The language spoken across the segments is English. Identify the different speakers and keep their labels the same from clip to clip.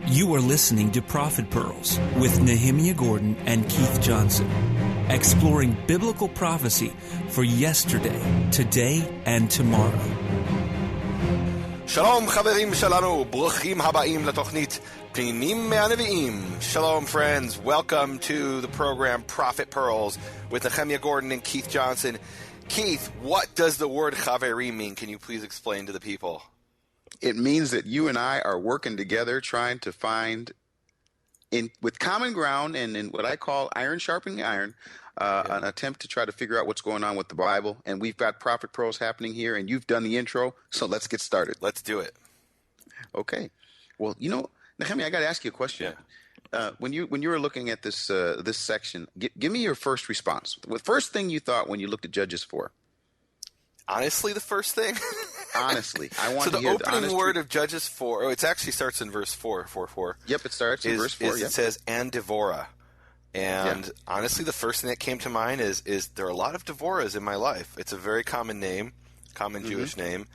Speaker 1: You are listening to Prophet Pearls with Nehemia Gordon and Keith Johnson, exploring biblical prophecy for yesterday, today, and tomorrow.
Speaker 2: Shalom חברים שלנו, ברוכים הבאים לתוכנית פנינים מהנביאים. Shalom friends, welcome to the program Prophet Pearls with Nehemia Gordon and Keith Johnson. Keith, what does the word chaveri mean? Can you please explain to the people?
Speaker 3: It means that you and I are working together, trying to find, with common ground and in what I call iron sharpening iron, an attempt to try to figure out what's going on with the Bible. And we've got Prophet Pearls happening here, and you've done the intro, so let's get started.
Speaker 2: Let's do it.
Speaker 3: Okay. Well, Nehemia, I got to ask you a question.
Speaker 2: Yeah.
Speaker 3: When you were looking at this this section, give me your first response. The first thing you thought when you looked at Judges 4.
Speaker 2: Honestly, the first thing?
Speaker 3: Honestly, I want to hear
Speaker 2: the opening word of Judges 4, it actually starts in verse 4.
Speaker 3: Yep, it starts in verse 4.
Speaker 2: It says, and Deborah. And honestly, the first thing that came to mind is there are a lot of Deborahs in my life. It's a very common name, Jewish name.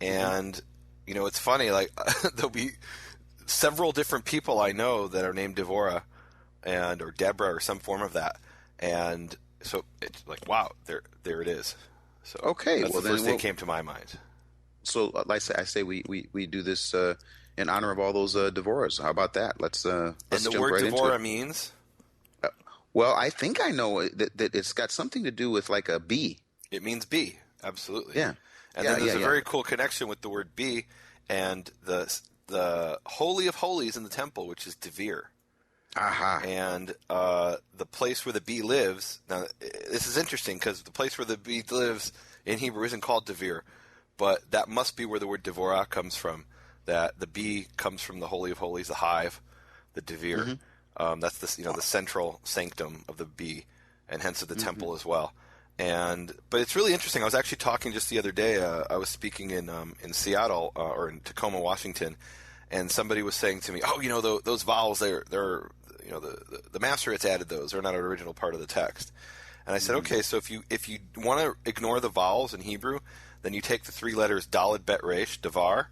Speaker 2: And, it's funny, like, there'll be several different people I know that are named Deborah or Deborah or some form of that. And so it's like, wow, there it is. So
Speaker 3: okay,
Speaker 2: that's the first thing that came to my mind.
Speaker 3: So, like I say, we do this in honor of all those Devorahs. How about that? Let's
Speaker 2: and the
Speaker 3: jump
Speaker 2: word
Speaker 3: right
Speaker 2: Deborah
Speaker 3: into it.
Speaker 2: means?
Speaker 3: Well, I think I know that it's got something to do with like a bee.
Speaker 2: It means bee, absolutely.
Speaker 3: Yeah.
Speaker 2: And then there's a very cool connection with the word bee and the Holy of Holies in the temple, which is Devir.
Speaker 3: Aha.
Speaker 2: And the place where the bee lives, now this is interesting because the place where the bee lives in Hebrew isn't called Devir, but that must be where the word Devorah comes from, that the bee comes from the Holy of Holies, the hive, the Devir. That's the central sanctum of the bee, and hence of the temple as well. But it's really interesting. I was actually talking just the other day. I was speaking in Seattle or in Tacoma, Washington, and somebody was saying to me, "Oh, those vowels, they're the Masoretes added those. They're not an original part of the text." And I said, "Okay, so if you want to ignore the vowels in Hebrew, then you take the three letters Daled Bet Resh, Devar,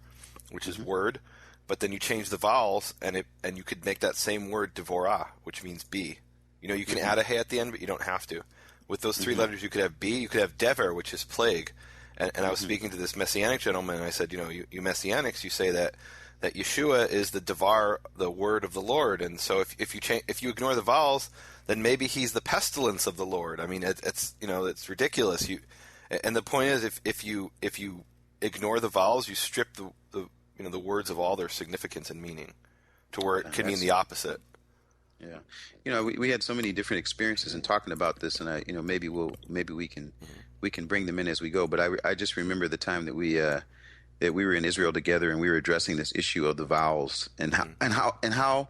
Speaker 2: which is word." But then you change the vowels, and you could make that same word Devorah, which means bee. You can add a hey at the end, but you don't have to. With those three letters, you could have bee, you could have dever, which is plague. And I was speaking to this Messianic gentleman, and I said, you Messianics, you say that Yeshua is the Devar, the word of the Lord. And so if you ignore the vowels, then maybe he's the pestilence of the Lord. I mean, it's ridiculous. And the point is, if you ignore the vowels, you strip the words of all their significance and meaning to where it can mean the opposite.
Speaker 3: Yeah. We had so many different experiences in talking about this, and maybe we can bring them in as we go. But I just remember the time that we were in Israel together, and we were addressing this issue of the vowels and how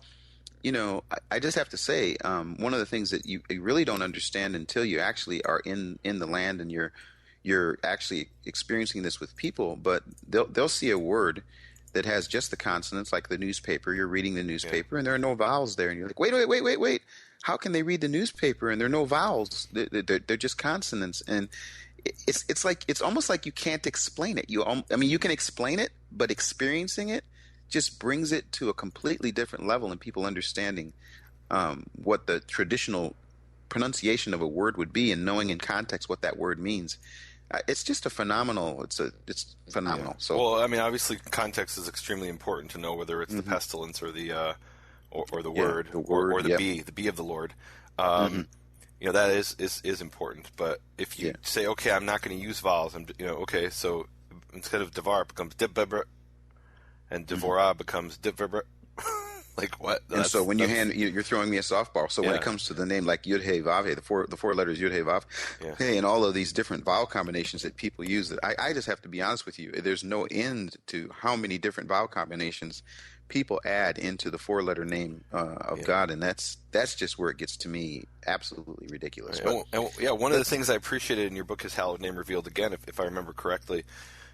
Speaker 3: I just have to say, one of the things that you really don't understand until you actually are in the land and you're actually experiencing this with people, but they'll see a word that has just the consonants, like the newspaper. You're reading the newspaper, and there are no vowels there. And you're like, wait. How can they read the newspaper and there are no vowels? They're just consonants. And it's almost like you can't explain it. You can explain it, but experiencing it just brings it to a completely different level, and people understanding what the traditional pronunciation of a word would be, and knowing in context what that word means. It's just a phenomenal. It's phenomenal.
Speaker 2: Yeah.
Speaker 3: So,
Speaker 2: well, I mean, obviously, context is extremely important to know whether it's the pestilence or the or the word, or the bee, the bee of the Lord. That is important. But if you say, okay, I'm not going to use vowels, okay, so instead of devar becomes dibber, and devorah becomes dibber. Like what?
Speaker 3: And so when you're throwing me a softball. So when it comes to the name like Yud Hey Vav Hey, the four letters Yud Hey Vav Hey, and all of these different vowel combinations that people use, that I just have to be honest with you, there's no end to how many different vowel combinations people add into the four-letter name of God, and that's just where it gets to me absolutely ridiculous.
Speaker 2: One of the things I appreciated in your book is Hallowed Name Revealed Again, if I remember correctly.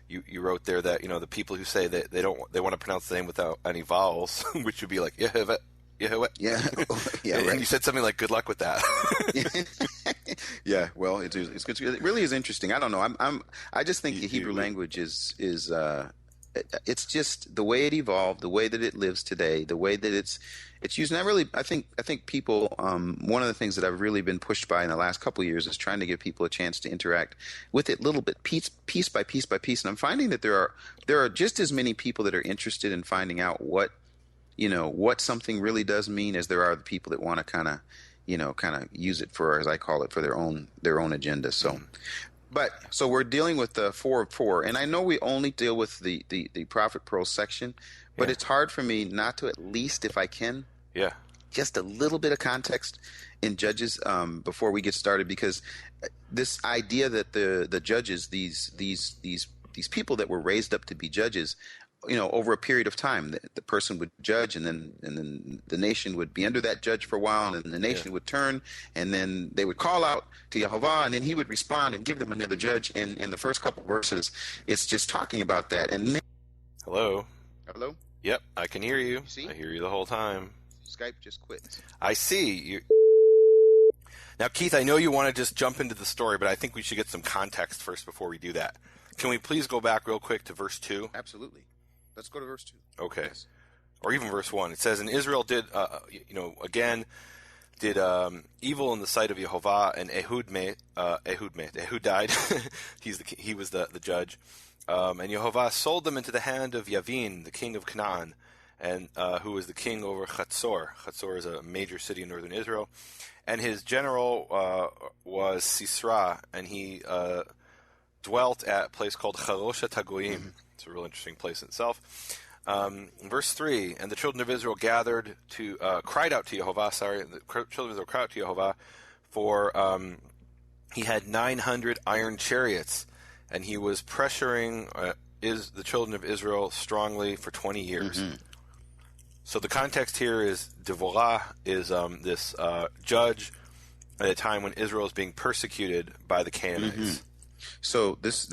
Speaker 2: You wrote there that the people who say that they want to pronounce the name without any vowels, which would be like Yehovah.
Speaker 3: Yeah,
Speaker 2: right. And you said something like "Good luck with that."
Speaker 3: Yeah, well, it really is interesting. I don't know. I just think the Hebrew language is it's just the way it evolved, the way that it lives today, the way that it's used. And I think people, one of the things that I've really been pushed by in the last couple of years is trying to give people a chance to interact with it a little bit, piece by piece by piece. And I'm finding that there are just as many people that are interested in finding out what something really does mean as there are the people that want to kind of use it for, as I call it, for their own agenda. So. So we're dealing with the 4 of 4, and I know we only deal with the Prophet Pearl section, but it's hard for me not to, at least if I can, just a little bit of context in Judges before we get started, because this idea that the judges, these people that were raised up to be judges, over a period of time, the person would judge, and then the nation would be under that judge for a while, and then the nation would turn, and then they would call out to Yehovah, and then he would respond and give them another judge. And in the first couple of verses, it's just talking about that. And
Speaker 2: Hello?
Speaker 3: Yep,
Speaker 2: I can hear you.
Speaker 3: See?
Speaker 2: I hear you the whole time.
Speaker 3: Skype just quit.
Speaker 2: I see. Now, Keith, I know you want to just jump into the story, but I think we should get some context first before we do that. Can we please go back real quick to verse 2?
Speaker 3: Absolutely. Let's go to verse 2.
Speaker 2: Okay.
Speaker 3: Yes.
Speaker 2: Or even verse 1. It says, and Israel did, did evil in the sight of Yehovah, and Ehud died. He was the judge. And Yehovah sold them into the hand of Yavin, the king of Canaan, and who was the king over Chatzor. Chatzor is a major city in northern Israel. And his general was Sisra, and he dwelt at a place called Charoshet HaGoyim. Mm-hmm. It's a real interesting place in itself. Verse 3, and the children of Israel cried out to Yehovah, the children of Israel cried out to Yehovah, for he had 900 iron chariots, and he was pressuring the children of Israel strongly for 20 years. Mm-hmm. So the context here is Deborah is this judge at a time when Israel is being persecuted by the Canaanites. Mm-hmm.
Speaker 3: So this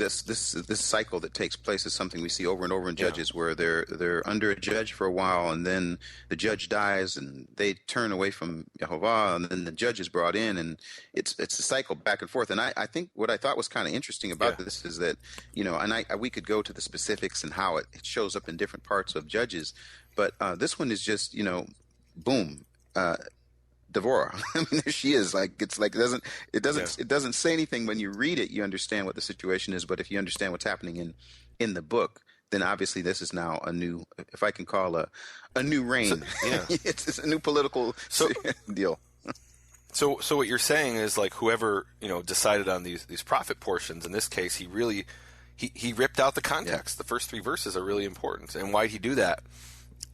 Speaker 3: cycle that takes place is something we see over and over in Judges, where they're under a judge for a while, and then the judge dies, and they turn away from Yehovah, and then the judge is brought in, and it's a cycle back and forth. And I think what I thought was kind of interesting about this is that we could go to the specifics and how it shows up in different parts of Judges, but this one is just boom. Deborah. I mean, there she is. It doesn't say anything when you read it. You understand what the situation is, but if you understand what's happening in the book, then obviously this is now a new, if I can call a new reign. So, it's a new political deal.
Speaker 2: So what you're saying is, like, whoever decided on these prophet portions, in this case, he really he ripped out the context. The first 3 verses are really important, and why'd he do that?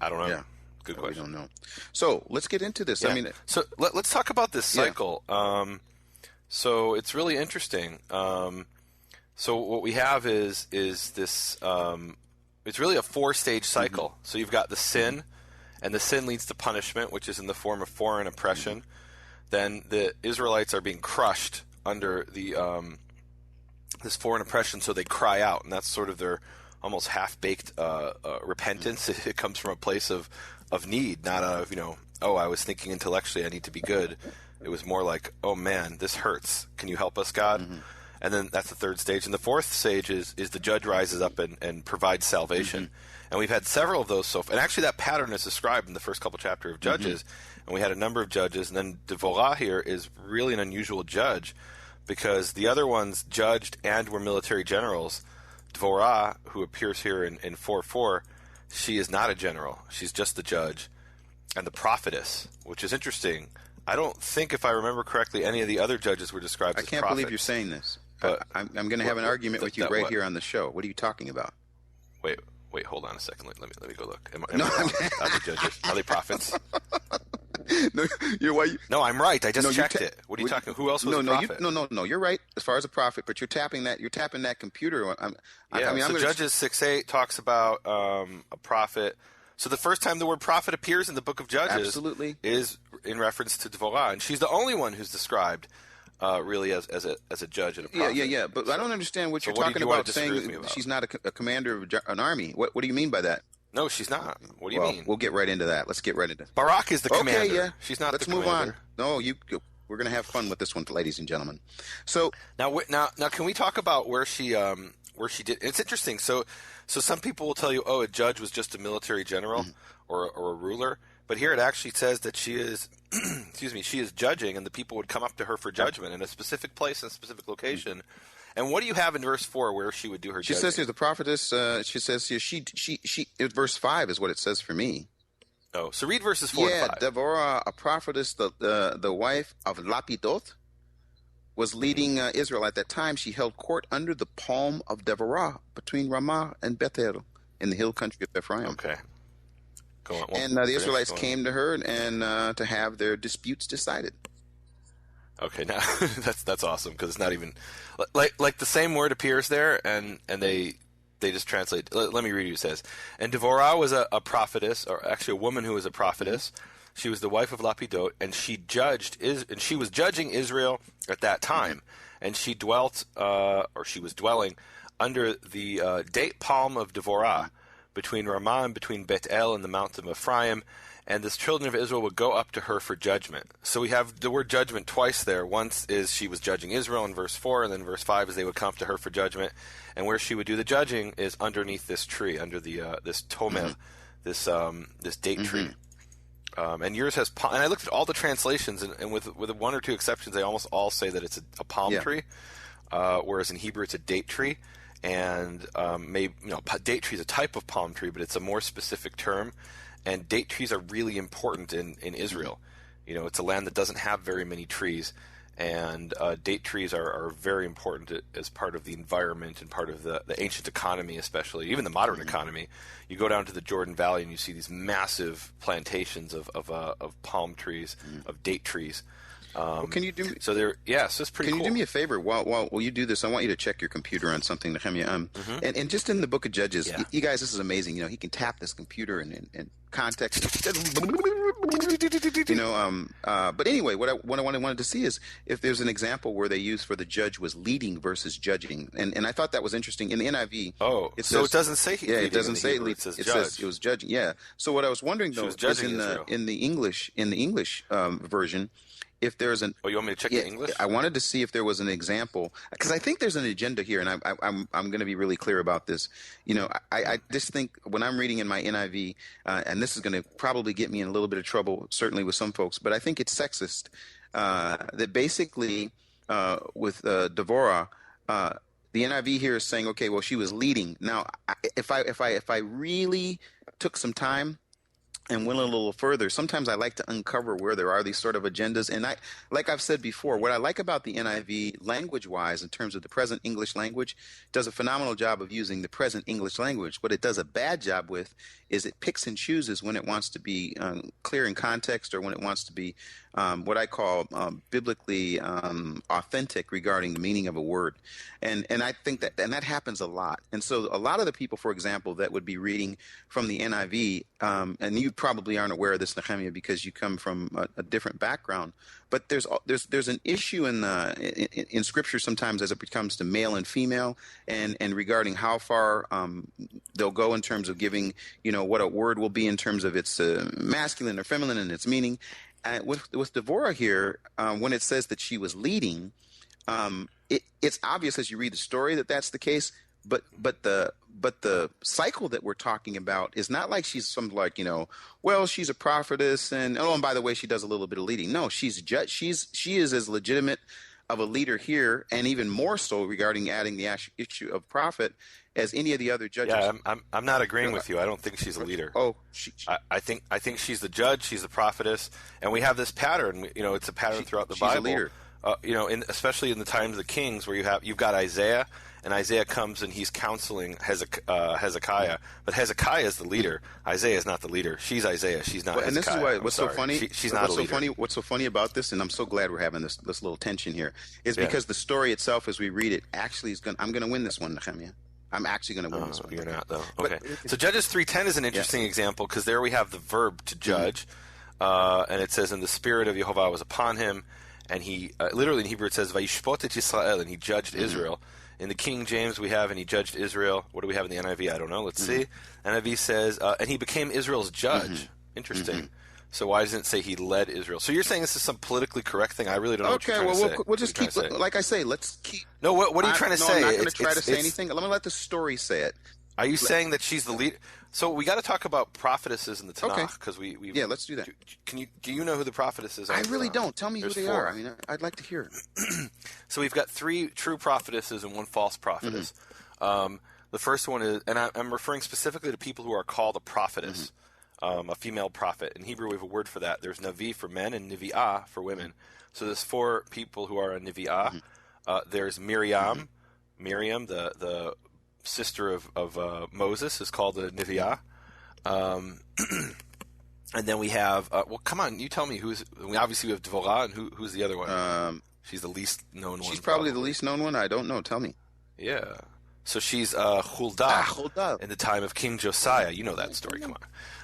Speaker 2: I don't know.
Speaker 3: Yeah.
Speaker 2: Good question.
Speaker 3: We don't know. So let's get into this.
Speaker 2: Yeah.
Speaker 3: I mean,
Speaker 2: so let's talk about this cycle. So it's really interesting. So what we have is this. It's really a 4-stage cycle. Mm-hmm. So you've got the sin, and the sin leads to punishment, which is in the form of foreign oppression. Mm-hmm. Then the Israelites are being crushed under the this foreign oppression, so they cry out, and that's sort of their almost half-baked repentance. Mm-hmm. It comes from a place of need, not of, I was thinking intellectually I need to be good. It was more like, oh man, this hurts. Can you help us, God? Mm-hmm. And then that's the 3rd stage. And the 4th stage is the judge rises up and provides salvation. Mm-hmm. And we've had several of those so far. And actually that pattern is described in the first couple chapters of Judges. Mm-hmm. And we had a number of judges. And then Deborah here is really an unusual judge, because the other ones judged and were military generals. Deborah, who appears here in 4:4, she is not a general. She's just the judge. And the prophetess, which is interesting. I don't think, if I remember correctly, any of the other judges were described as prophets.
Speaker 3: I can't believe you're saying this. But I'm going to have an argument with you here on the show. What are you talking about?
Speaker 2: Wait, hold on a second. Let me go look. Are they judges? Are they prophets? No, I'm right. I just checked it. What are you talking? Who else was a prophet?
Speaker 3: No. You're right as far as a prophet, but you're tapping that computer.
Speaker 2: Judges 6:8 talks about a prophet. So the first time the word prophet appears in the book of Judges is in reference to Deborah, and she's the only one who's described really as a judge and a prophet.
Speaker 3: Yeah. But I don't understand what you're talking about saying she's not a commander of an army. What do you mean by that?
Speaker 2: No, she's not. What do you mean?
Speaker 3: We'll get right into that. Let's get right into it.
Speaker 2: Barak is the commander.
Speaker 3: Okay, yeah.
Speaker 2: She's not the
Speaker 3: commander.
Speaker 2: Let's
Speaker 3: move on. No, we're going to have fun with this one, ladies and gentlemen. So
Speaker 2: now, can we talk about where she where she did. It's interesting. So some people will tell you, oh, a judge was just a military general or a ruler. But here it actually says that she is, she is judging, and the people would come up to her for judgment in a specific place and a specific location. And what do you have in verse 4 where she would do her judging?
Speaker 3: She says here, the prophetess, she says here, verse 5 is what it says for me.
Speaker 2: Oh, so read verses 4 and 5.
Speaker 3: Deborah, a prophetess, the wife of Lapidot, was leading Israel. At that time, she held court under the palm of Deborah between Ramah and Bethel in the hill country of Ephraim.
Speaker 2: Okay. Go on.
Speaker 3: And the Israelites came to her and to have their disputes decided.
Speaker 2: Okay, now that's awesome, because it's not even like the same word appears there, and they just translate. Let me read what it says. And Deborah was a prophetess, or actually a woman who was a prophetess. She was the wife of Lapidot, and she was judging Israel at that time, and she was dwelling under the date palm of Deborah, between Ramah and between Bethel and the mountain of Ephraim, and the children of Israel would go up to her for judgment. So we have the word judgment twice there. Once is she was judging Israel in verse 4, and then verse 5 is they would come to her for judgment. And where she would do the judging is underneath this tree, under the this tomel, this date tree. And yours has palm. And I looked at all the translations, and with one or two exceptions, they almost all say that it's a palm tree, whereas in Hebrew it's a date tree. And date tree is a type of palm tree, but it's a more specific term. And date trees are really important in Israel. It's a land that doesn't have very many trees, and date trees are very important as part of the environment and part of the ancient economy, especially even the modern economy. You go down to the Jordan Valley and you see these massive plantations of palm trees, of date trees.
Speaker 3: Can you do?
Speaker 2: So it's pretty.
Speaker 3: Can
Speaker 2: cool.
Speaker 3: you do me a favor while you do this? I want you to check your computer on something, Nehemia. And just in the Book of Judges, you guys, this is amazing. He can tap this computer and context. But anyway, what I wanted to see is if there's an example where they use for the judge was leading versus judging, and I thought that was interesting in the NIV.
Speaker 2: Oh, it doesn't say.
Speaker 3: It doesn't say lead. It says it was judging. Yeah. So what I was wondering though was in the English version. If there's an
Speaker 2: you want me to check the English?
Speaker 3: I wanted to see if there was an example, because I think there's an agenda here, and I'm going to be really clear about this. I just think when I'm reading in my NIV, and this is going to probably get me in a little bit of trouble, certainly with some folks, but I think it's sexist that basically with Deborah, the NIV here is saying, okay, well, she was leading. Now, if I really took some time and went a little further, sometimes I like to uncover where there are these sort of agendas. And like I've said before, what I like about the NIV language-wise in terms of the present English language, does a phenomenal job of using the present English language. What it does a bad job with is it picks and chooses when it wants to be clear in context, or when it wants to be what I call biblically authentic regarding the meaning of a word. And I think that happens a lot. And so a lot of the people, for example, that would be reading from the NIV, and you probably aren't aware of this, Nehemia, because you come from a different background. But there's an issue in Scripture sometimes as it comes to male and female, and regarding how far they'll go in terms of giving, what a word will be in terms of its masculine or feminine and its meaning. With Deborah here, when it says that she was leading, it's obvious as you read the story that that's the case. But the cycle that we're talking about is not like she's she's a prophetess and by the way, she does a little bit of leading. No, she is as legitimate of a leader here, and even more so regarding adding the issue of prophet as any of the other judges.
Speaker 2: Yeah, I'm not agreeing with you. I don't think she's a leader.
Speaker 3: Oh,
Speaker 2: I think she's the judge. She's the prophetess, and we have this pattern. It's a pattern throughout the Bible.
Speaker 3: She's a leader.
Speaker 2: Especially in the times of the kings, where you've got Isaiah, and Isaiah comes and he's counseling Hezekiah, but Hezekiah is the leader. Isaiah is not the leader. She's Isaiah. She's not Hezekiah.
Speaker 3: And this is why what's so funny.
Speaker 2: She's not a leader.
Speaker 3: What's so funny about this, and I'm so glad we're having this little tension here, is because the story itself, as we read it, actually I'm going to win this one, Nehemia. I'm actually going to win this one.
Speaker 2: You're not, though. Okay. So Judges 3:10 is an interesting example, because there we have the verb to judge, and it says, "And the spirit of Yehovah was upon him." And he, literally in Hebrew it says, Vayishpot et Yisrael, and he judged Israel. In the King James we have, and he judged Israel. What do we have in the NIV? I don't know. Let's see. NIV says, and he became Israel's judge. Interesting. So why doesn't it say he led Israel? So you're saying this is some politically correct thing? I really don't know what you're trying to say.
Speaker 3: We'll just keep, like I say, let's keep.
Speaker 2: No, what are you trying to say?
Speaker 3: I'm not going to try to say anything. Let me let the story say it.
Speaker 2: Are you saying that she's the lead? So we got to talk about prophetesses in the Tanakh because we
Speaker 3: yeah, let's do that.
Speaker 2: Do you know who the prophetesses are?
Speaker 3: I really don't. Tell me who they are. I mean, I'd like to hear it.
Speaker 2: So we've got 3 true prophetesses and 1 false prophetess. The first one is, and I'm referring specifically to people who are called a prophetess. A female prophet. In Hebrew, we have a word for that. There's Navi for men and Nivi'ah for women. So there's 4 people who are a Nivi'ah. There's Miriam. Miriam, the sister of Moses, is called a Nivi'ah. And then we have, well, come on, you tell me obviously we have Deborah, and who's the other one? She's the least known one.
Speaker 3: She's probably the least known one. I don't know. Tell me.
Speaker 2: Yeah. So she's Huldah in the time of King Josiah. You know that story. Come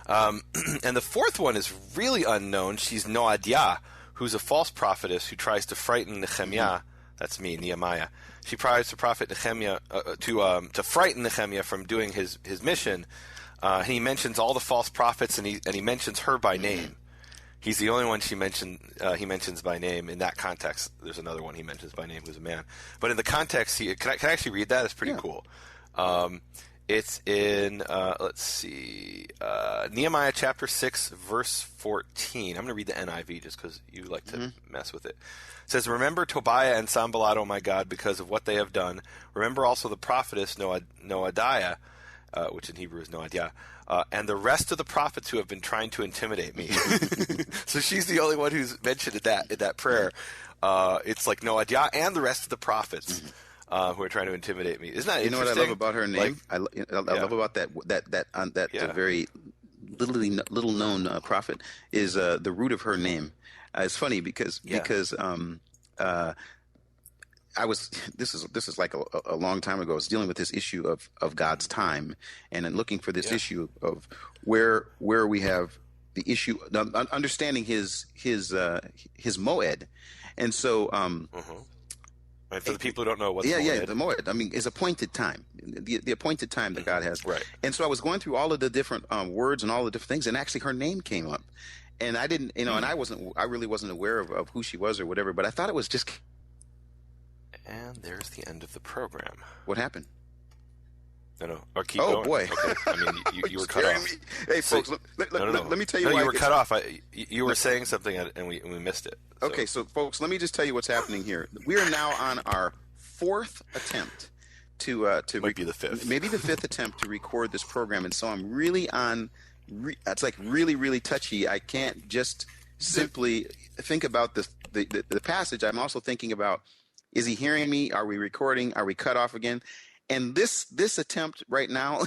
Speaker 2: on. And the 4th one is really unknown. She's Noadiah, who's a false prophetess who tries to frighten Nehemia. That's me, Nehemiah. She tries to prophet Nehemia to frighten Nehemia from doing his mission. And he mentions all the false prophets, and he mentions her by name. He's the only one he mentions by name in that context. There's another one he mentions by name who's a man. But in the context, can I actually read that? It's pretty cool. It's in, let's see, Nehemiah chapter 6, verse 14. I'm going to read the NIV just because you like to mess with it. It says, "Remember Tobiah and Sanballat, O my God, because of what they have done. Remember also the prophetess Noadiah," which in Hebrew is Noadiah, "and the rest of the prophets who have been trying to intimidate me." So she's the only one who's mentioned in that prayer. It's like Noadiah and the rest of the prophets. Who are trying to intimidate me. Isn't that interesting?
Speaker 3: You know what I love about her name? I love about that very little known prophet is the root of her name. It's funny because I was this is like a long time ago. I was dealing with this issue of God's time, and then looking for this issue of where we have the issue, understanding his moed, and so.
Speaker 2: Right, for the people who don't know what's
Speaker 3: the moed. I mean, is appointed time, the appointed time that God has.
Speaker 2: Right.
Speaker 3: And so I was going through all of the different words and all the different things, and actually her name came up, and I didn't, and I really wasn't aware of who she was or whatever, but I thought it was just.
Speaker 2: And there's the end of the program.
Speaker 3: What happened?
Speaker 2: No. Or keep going.
Speaker 3: Oh boy!
Speaker 2: Okay. I mean, you were cut off.
Speaker 3: Hey, folks, let me tell you.
Speaker 2: No,
Speaker 3: why
Speaker 2: you were cut off. You were saying something, and we missed it. So.
Speaker 3: Okay, so folks, let me just tell you what's happening here. We are now on our 4th attempt to
Speaker 2: might be the 5th,
Speaker 3: maybe the 5th attempt to record this program, and so I'm really on. It's like really touchy. I can't just simply think about the passage. I'm also thinking about: is he hearing me? Are we recording? Are we cut off again? And this attempt right now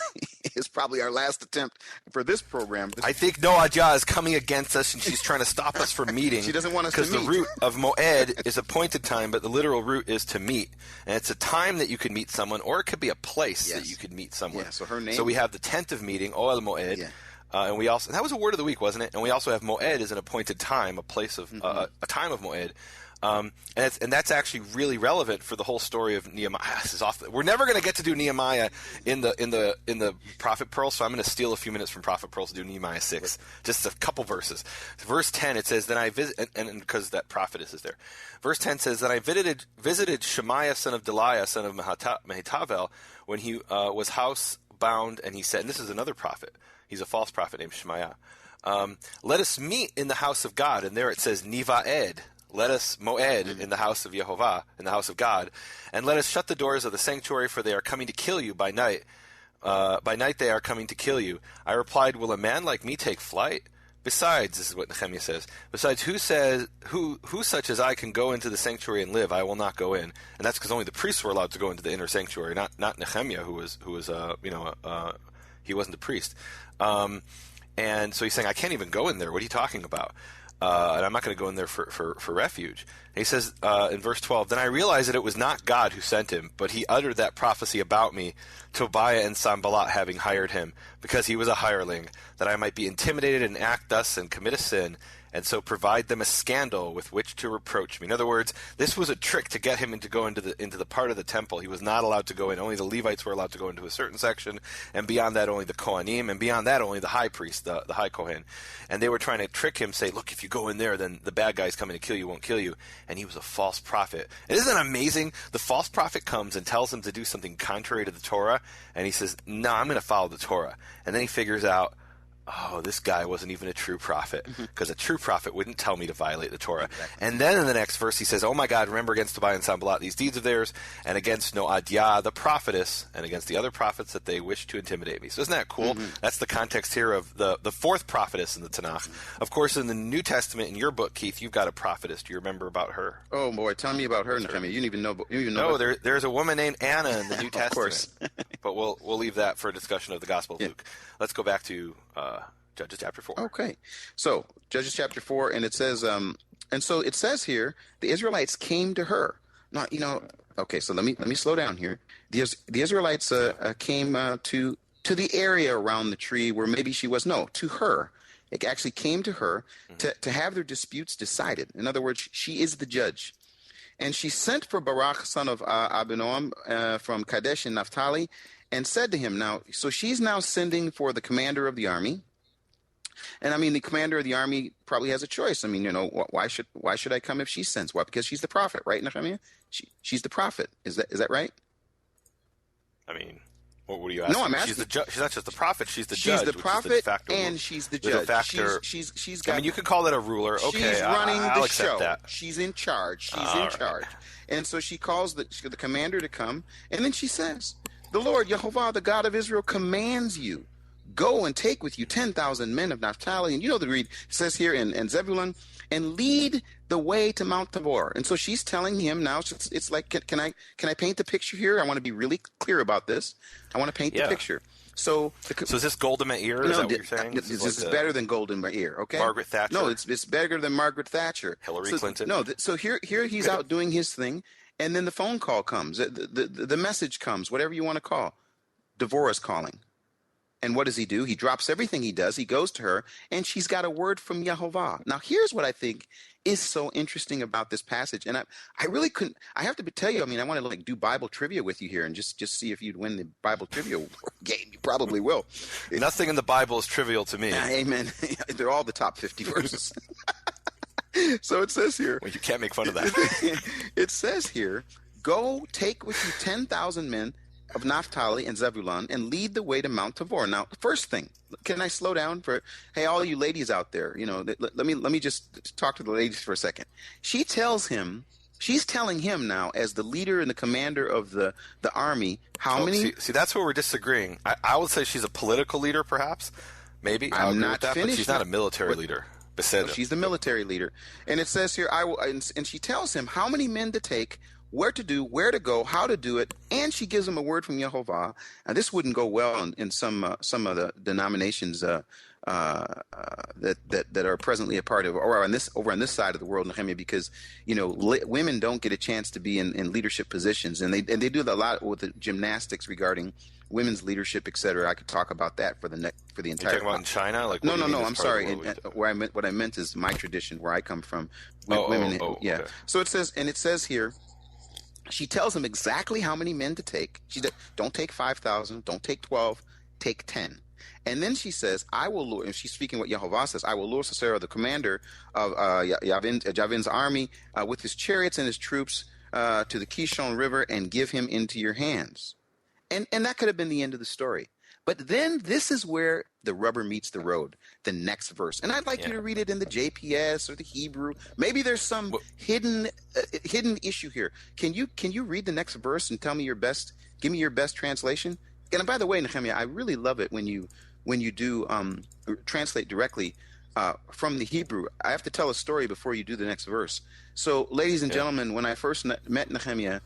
Speaker 3: is probably our last attempt for this program. I
Speaker 2: think Noadiah is coming against us, and she's trying to stop us from meeting.
Speaker 3: She doesn't want us to meet.
Speaker 2: Because the root of moed is appointed time, but the literal root is to meet. And it's a time that you could meet someone, or it could be a place that you could meet someone.
Speaker 3: Yeah, so her name.
Speaker 2: So we have the tent of meeting, Oel Moed. Yeah. And we also, that was a word of the week, wasn't it? And we also have moed as an appointed time, a place of a time of moed. And that's actually really relevant for the whole story of Nehemiah. We're never going to get to do Nehemiah in the Prophet Pearl, so I'm going to steal a few minutes from Prophet Pearl to do Nehemiah 6, just a couple verses. Verse 10, it says, "Then I visited," and because that prophetess is there. Verse 10 says, "Then I visited Shemaiah son of Deliah son of Mehitavel when he was housebound, and he said," and this is another prophet. He's a false prophet named Shemaiah. "Let us meet in the house of God," and there it says Niva'ed. Let us moed in the house of Yehovah, in the house of God, and let us shut the doors of the sanctuary, for they are coming to kill you by night. By night they are coming to kill you. I replied, will a man like me take flight? Besides, this is what Nehemia says, besides, who such as I can go into the sanctuary and live? I will not go in. And that's because only the priests were allowed to go into the inner sanctuary, not Nehemia, who was he wasn't a priest. And so he's saying, I can't even go in there. What are you talking about? And I'm not going to go in there for refuge. And he says in verse 12, "Then I realized that it was not God who sent him, but he uttered that prophecy about me, Tobiah and Sanballat having hired him, because he was a hireling, that I might be intimidated and act thus and commit a sin. and so provide them a scandal with which to reproach me. In other words, this was a trick to get him to go into the part of the temple. He was not allowed to go in. Only the Levites were allowed to go into a certain section, and beyond that, only the Kohanim, and beyond that, only the high priest, the high Kohen. And they were trying to trick him, say, look, if you go in there, then the bad guy's coming to kill you, won't kill you. And he was a false prophet. And isn't that amazing? The false prophet comes and tells him to do something contrary to the Torah, and he says, no, I'm going to follow the Torah. And then he figures out, oh, this guy wasn't even a true prophet, because a true prophet wouldn't tell me to violate the Torah. Exactly. And then in the next verse he says, oh my God, remember against Tobiah and Sanballat these deeds of theirs, and against Noadiah the prophetess, and against the other prophets that they wish to intimidate me. So isn't that cool? That's the context here of the fourth prophetess in the Tanakh. Of course, in the New Testament, in your book, Keith, you've got a prophetess. Do you remember about her?
Speaker 3: Oh boy, tell me about her, Nehemia. You didn't even know.
Speaker 2: No, there's a woman named Anna in the New Testament. Of course. But we'll leave that for a discussion of the Gospel of Luke. Let's go back to Judges chapter 4.
Speaker 3: Okay. So, Judges chapter 4, and it says, and so it says here, the Israelites came to her. Now, okay, so let me slow down here. The Israelites came to the area around the tree where maybe she was. No, to her. It actually came to her to have their disputes decided. In other words, she is the judge. And she sent for Barak, son of Abinoam, from Kadesh in Naphtali, and said to him, now, so she's now sending for the commander of the army. And I mean, the commander of the army probably has a choice. I mean, why should I come if she sends? Why? Because she's the prophet, right, Nehemia? She's the prophet. Is that right?
Speaker 2: I mean, what are you asking?
Speaker 3: No, I'm asking.
Speaker 2: She's not just the prophet. She's the judge.
Speaker 3: She's the prophet, and she's the judge. She's got.
Speaker 2: I mean, you could call that a ruler. Okay,
Speaker 3: she's running
Speaker 2: I'll
Speaker 3: the
Speaker 2: accept
Speaker 3: show.
Speaker 2: That.
Speaker 3: She's in charge. She's in charge. And so she calls the commander to come, and then she says, "The Lord Yehovah, the God of Israel, commands you." Go and take with you 10,000 men of Naphtali. And the read says here in Zebulun, and lead the way to Mount Tabor. And so she's telling him now, it's like, can I paint the picture here? I want to be really clear about this. I want to paint the picture. So
Speaker 2: is this gold in my ear? Is that what you're saying?
Speaker 3: This is better than gold in my ear, okay?
Speaker 2: Margaret Thatcher?
Speaker 3: No, it's better than Margaret Thatcher.
Speaker 2: Hillary Clinton?
Speaker 3: No, so here he's out doing his thing, and then the phone call comes. The message comes, whatever you want to call. Deborah's calling. And what does he do? He drops everything he does. He goes to her, and she's got a word from Yehovah. Now, here's what I think is so interesting about this passage. And I really couldn't – I have to tell you, I mean, I want to do Bible trivia with you here and just see if you'd win the Bible trivia game. You probably will.
Speaker 2: Nothing in the Bible is trivial to me.
Speaker 3: Amen. They're all the top 50 verses. So it says here –
Speaker 2: well, you can't make fun of that.
Speaker 3: It says here, go take with you 10,000 men – of Naphtali and Zebulun, and lead the way to Mount Tabor. Now, first thing, can I slow down for, hey, all you ladies out there, let me just talk to the ladies for a second. She's telling him now, as the leader and the commander of the army, how many...
Speaker 2: See, that's where we're disagreeing. I would say she's a political leader, perhaps. Maybe.
Speaker 3: I'm not
Speaker 2: that,
Speaker 3: finished.
Speaker 2: But she's not a military leader.
Speaker 3: No, she's the military leader. And it says here, and she tells him how many men to take, where to do, where to go, how to do it, and she gives him a word from Yehovah. Now, this wouldn't go well in some of the denominations that are presently a part of, or over on this side of the world, Nehemia, because women don't get a chance to be in leadership positions, and they do a lot with the gymnastics regarding women's leadership, etc. I could talk about that for the entire.
Speaker 2: You're talking about in China?
Speaker 3: No. I'm sorry. What I meant is my tradition, where I come from. Women.
Speaker 2: Okay.
Speaker 3: So it says here. She tells him exactly how many men to take. She said, don't take 5,000, don't take 12, take 10. And then she says, I will lure, and she's speaking what Yehovah says, I will lure Sisera, the commander of Jabin's army, with his chariots and his troops to the Kishon River and give him into your hands. And that could have been the end of the story. But then this is where the rubber meets the road, the next verse. And I'd like you to read it in the JPS or the Hebrew. Maybe there's some hidden issue here. Can you read the next verse and give me your best translation? And by the way, Nehemia, I really love it when you do translate directly from the Hebrew. I have to tell a story before you do the next verse. So, ladies and gentlemen, when I first met Nehemia,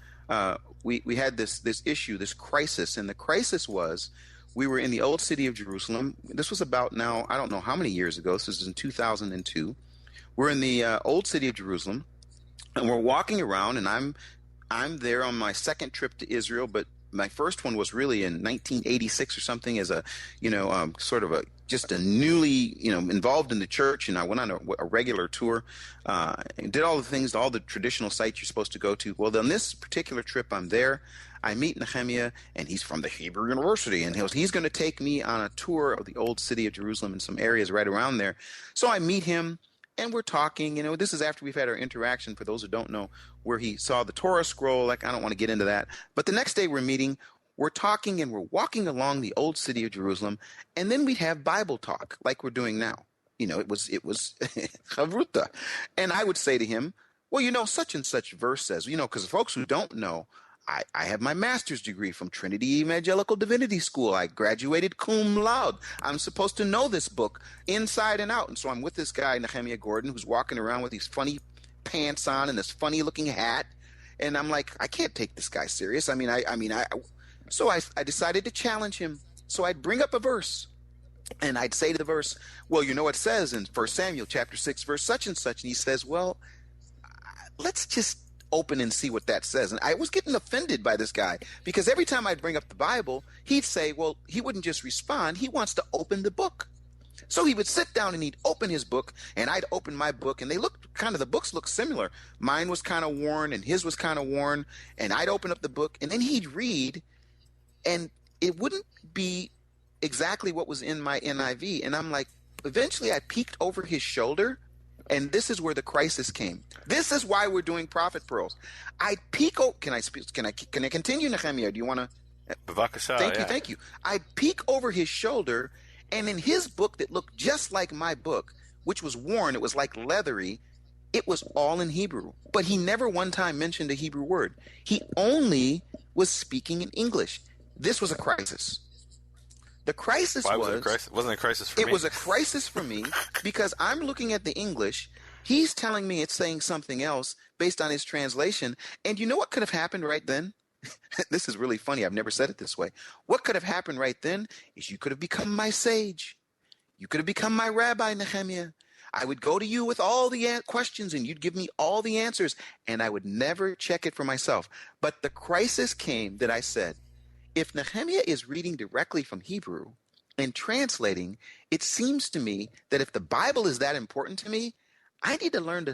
Speaker 3: we had this issue, this crisis, and the crisis was, we were in the old city of Jerusalem. This was about now, I don't know how many years ago. This was in 2002. We're in the old city of Jerusalem, and we're walking around, and I'm there on my second trip to Israel, but my first one was really in 1986 or something, as a, sort of just a newly, involved in the church, and I went on a regular tour, and did all the things, all the traditional sites you're supposed to go to. Well, on this particular trip, I'm there. I meet Nehemia, and he's from the Hebrew University, and he's going to take me on a tour of the old city of Jerusalem and some areas right around there. So I meet him, and we're talking. This is after we've had our interaction, for those who don't know, where he saw the Torah scroll. Like, I don't want to get into that. But the next day we're meeting, we're talking, and we're walking along the old city of Jerusalem, and then we'd have Bible talk like we're doing now. It was Chavruta. And I would say to him, well, such and such verse says, because folks who don't know, I have my master's degree from Trinity Evangelical Divinity School. I graduated cum laude. I'm supposed to know this book inside and out. And so I'm with this guy, Nehemia Gordon, who's walking around with these funny pants on and this funny looking hat. And I'm like, I can't take this guy serious. So I decided to challenge him. So I'd bring up a verse, and I'd say to the verse, well, it says in 1 Samuel chapter 6, verse such and such. And he says, well, let's just open and see what that says. And I was getting offended by this guy, because every time I'd bring up the Bible, he'd say, well, he wouldn't just respond. He wants to open the book. So he would sit down and he'd open his book, and I'd open my book, and the books looked similar. Mine was kind of worn and his was kind of worn, and I'd open up the book, and then he'd read, and it wouldn't be exactly what was in my NIV. And I'm like, eventually I peeked over his shoulder, and this is where the crisis came. This is why we're doing Prophet Pearls. I peek over. Can I continue, Nehemia? Do you want to? Thank you. I peek over his shoulder, and in his book that looked just like my book, which was worn, it was like leathery, it was all in Hebrew. But he never one time mentioned a Hebrew word. He only was speaking in English. This was a crisis. The crisis
Speaker 2: Why was it a crisis? It wasn't a crisis for me.
Speaker 3: It was a crisis for me because I'm looking at the English. He's telling me it's saying something else based on his translation. And you know what could have happened right then? This is really funny. I've never said it this way. What could have happened right then is you could have become my sage. You could have become my rabbi, Nehemia. I would go to you with all the questions, and you'd give me all the answers, and I would never check it for myself. But the crisis came that I said, if Nehemia is reading directly from Hebrew and translating, it seems to me that if the Bible is that important to me, I need to learn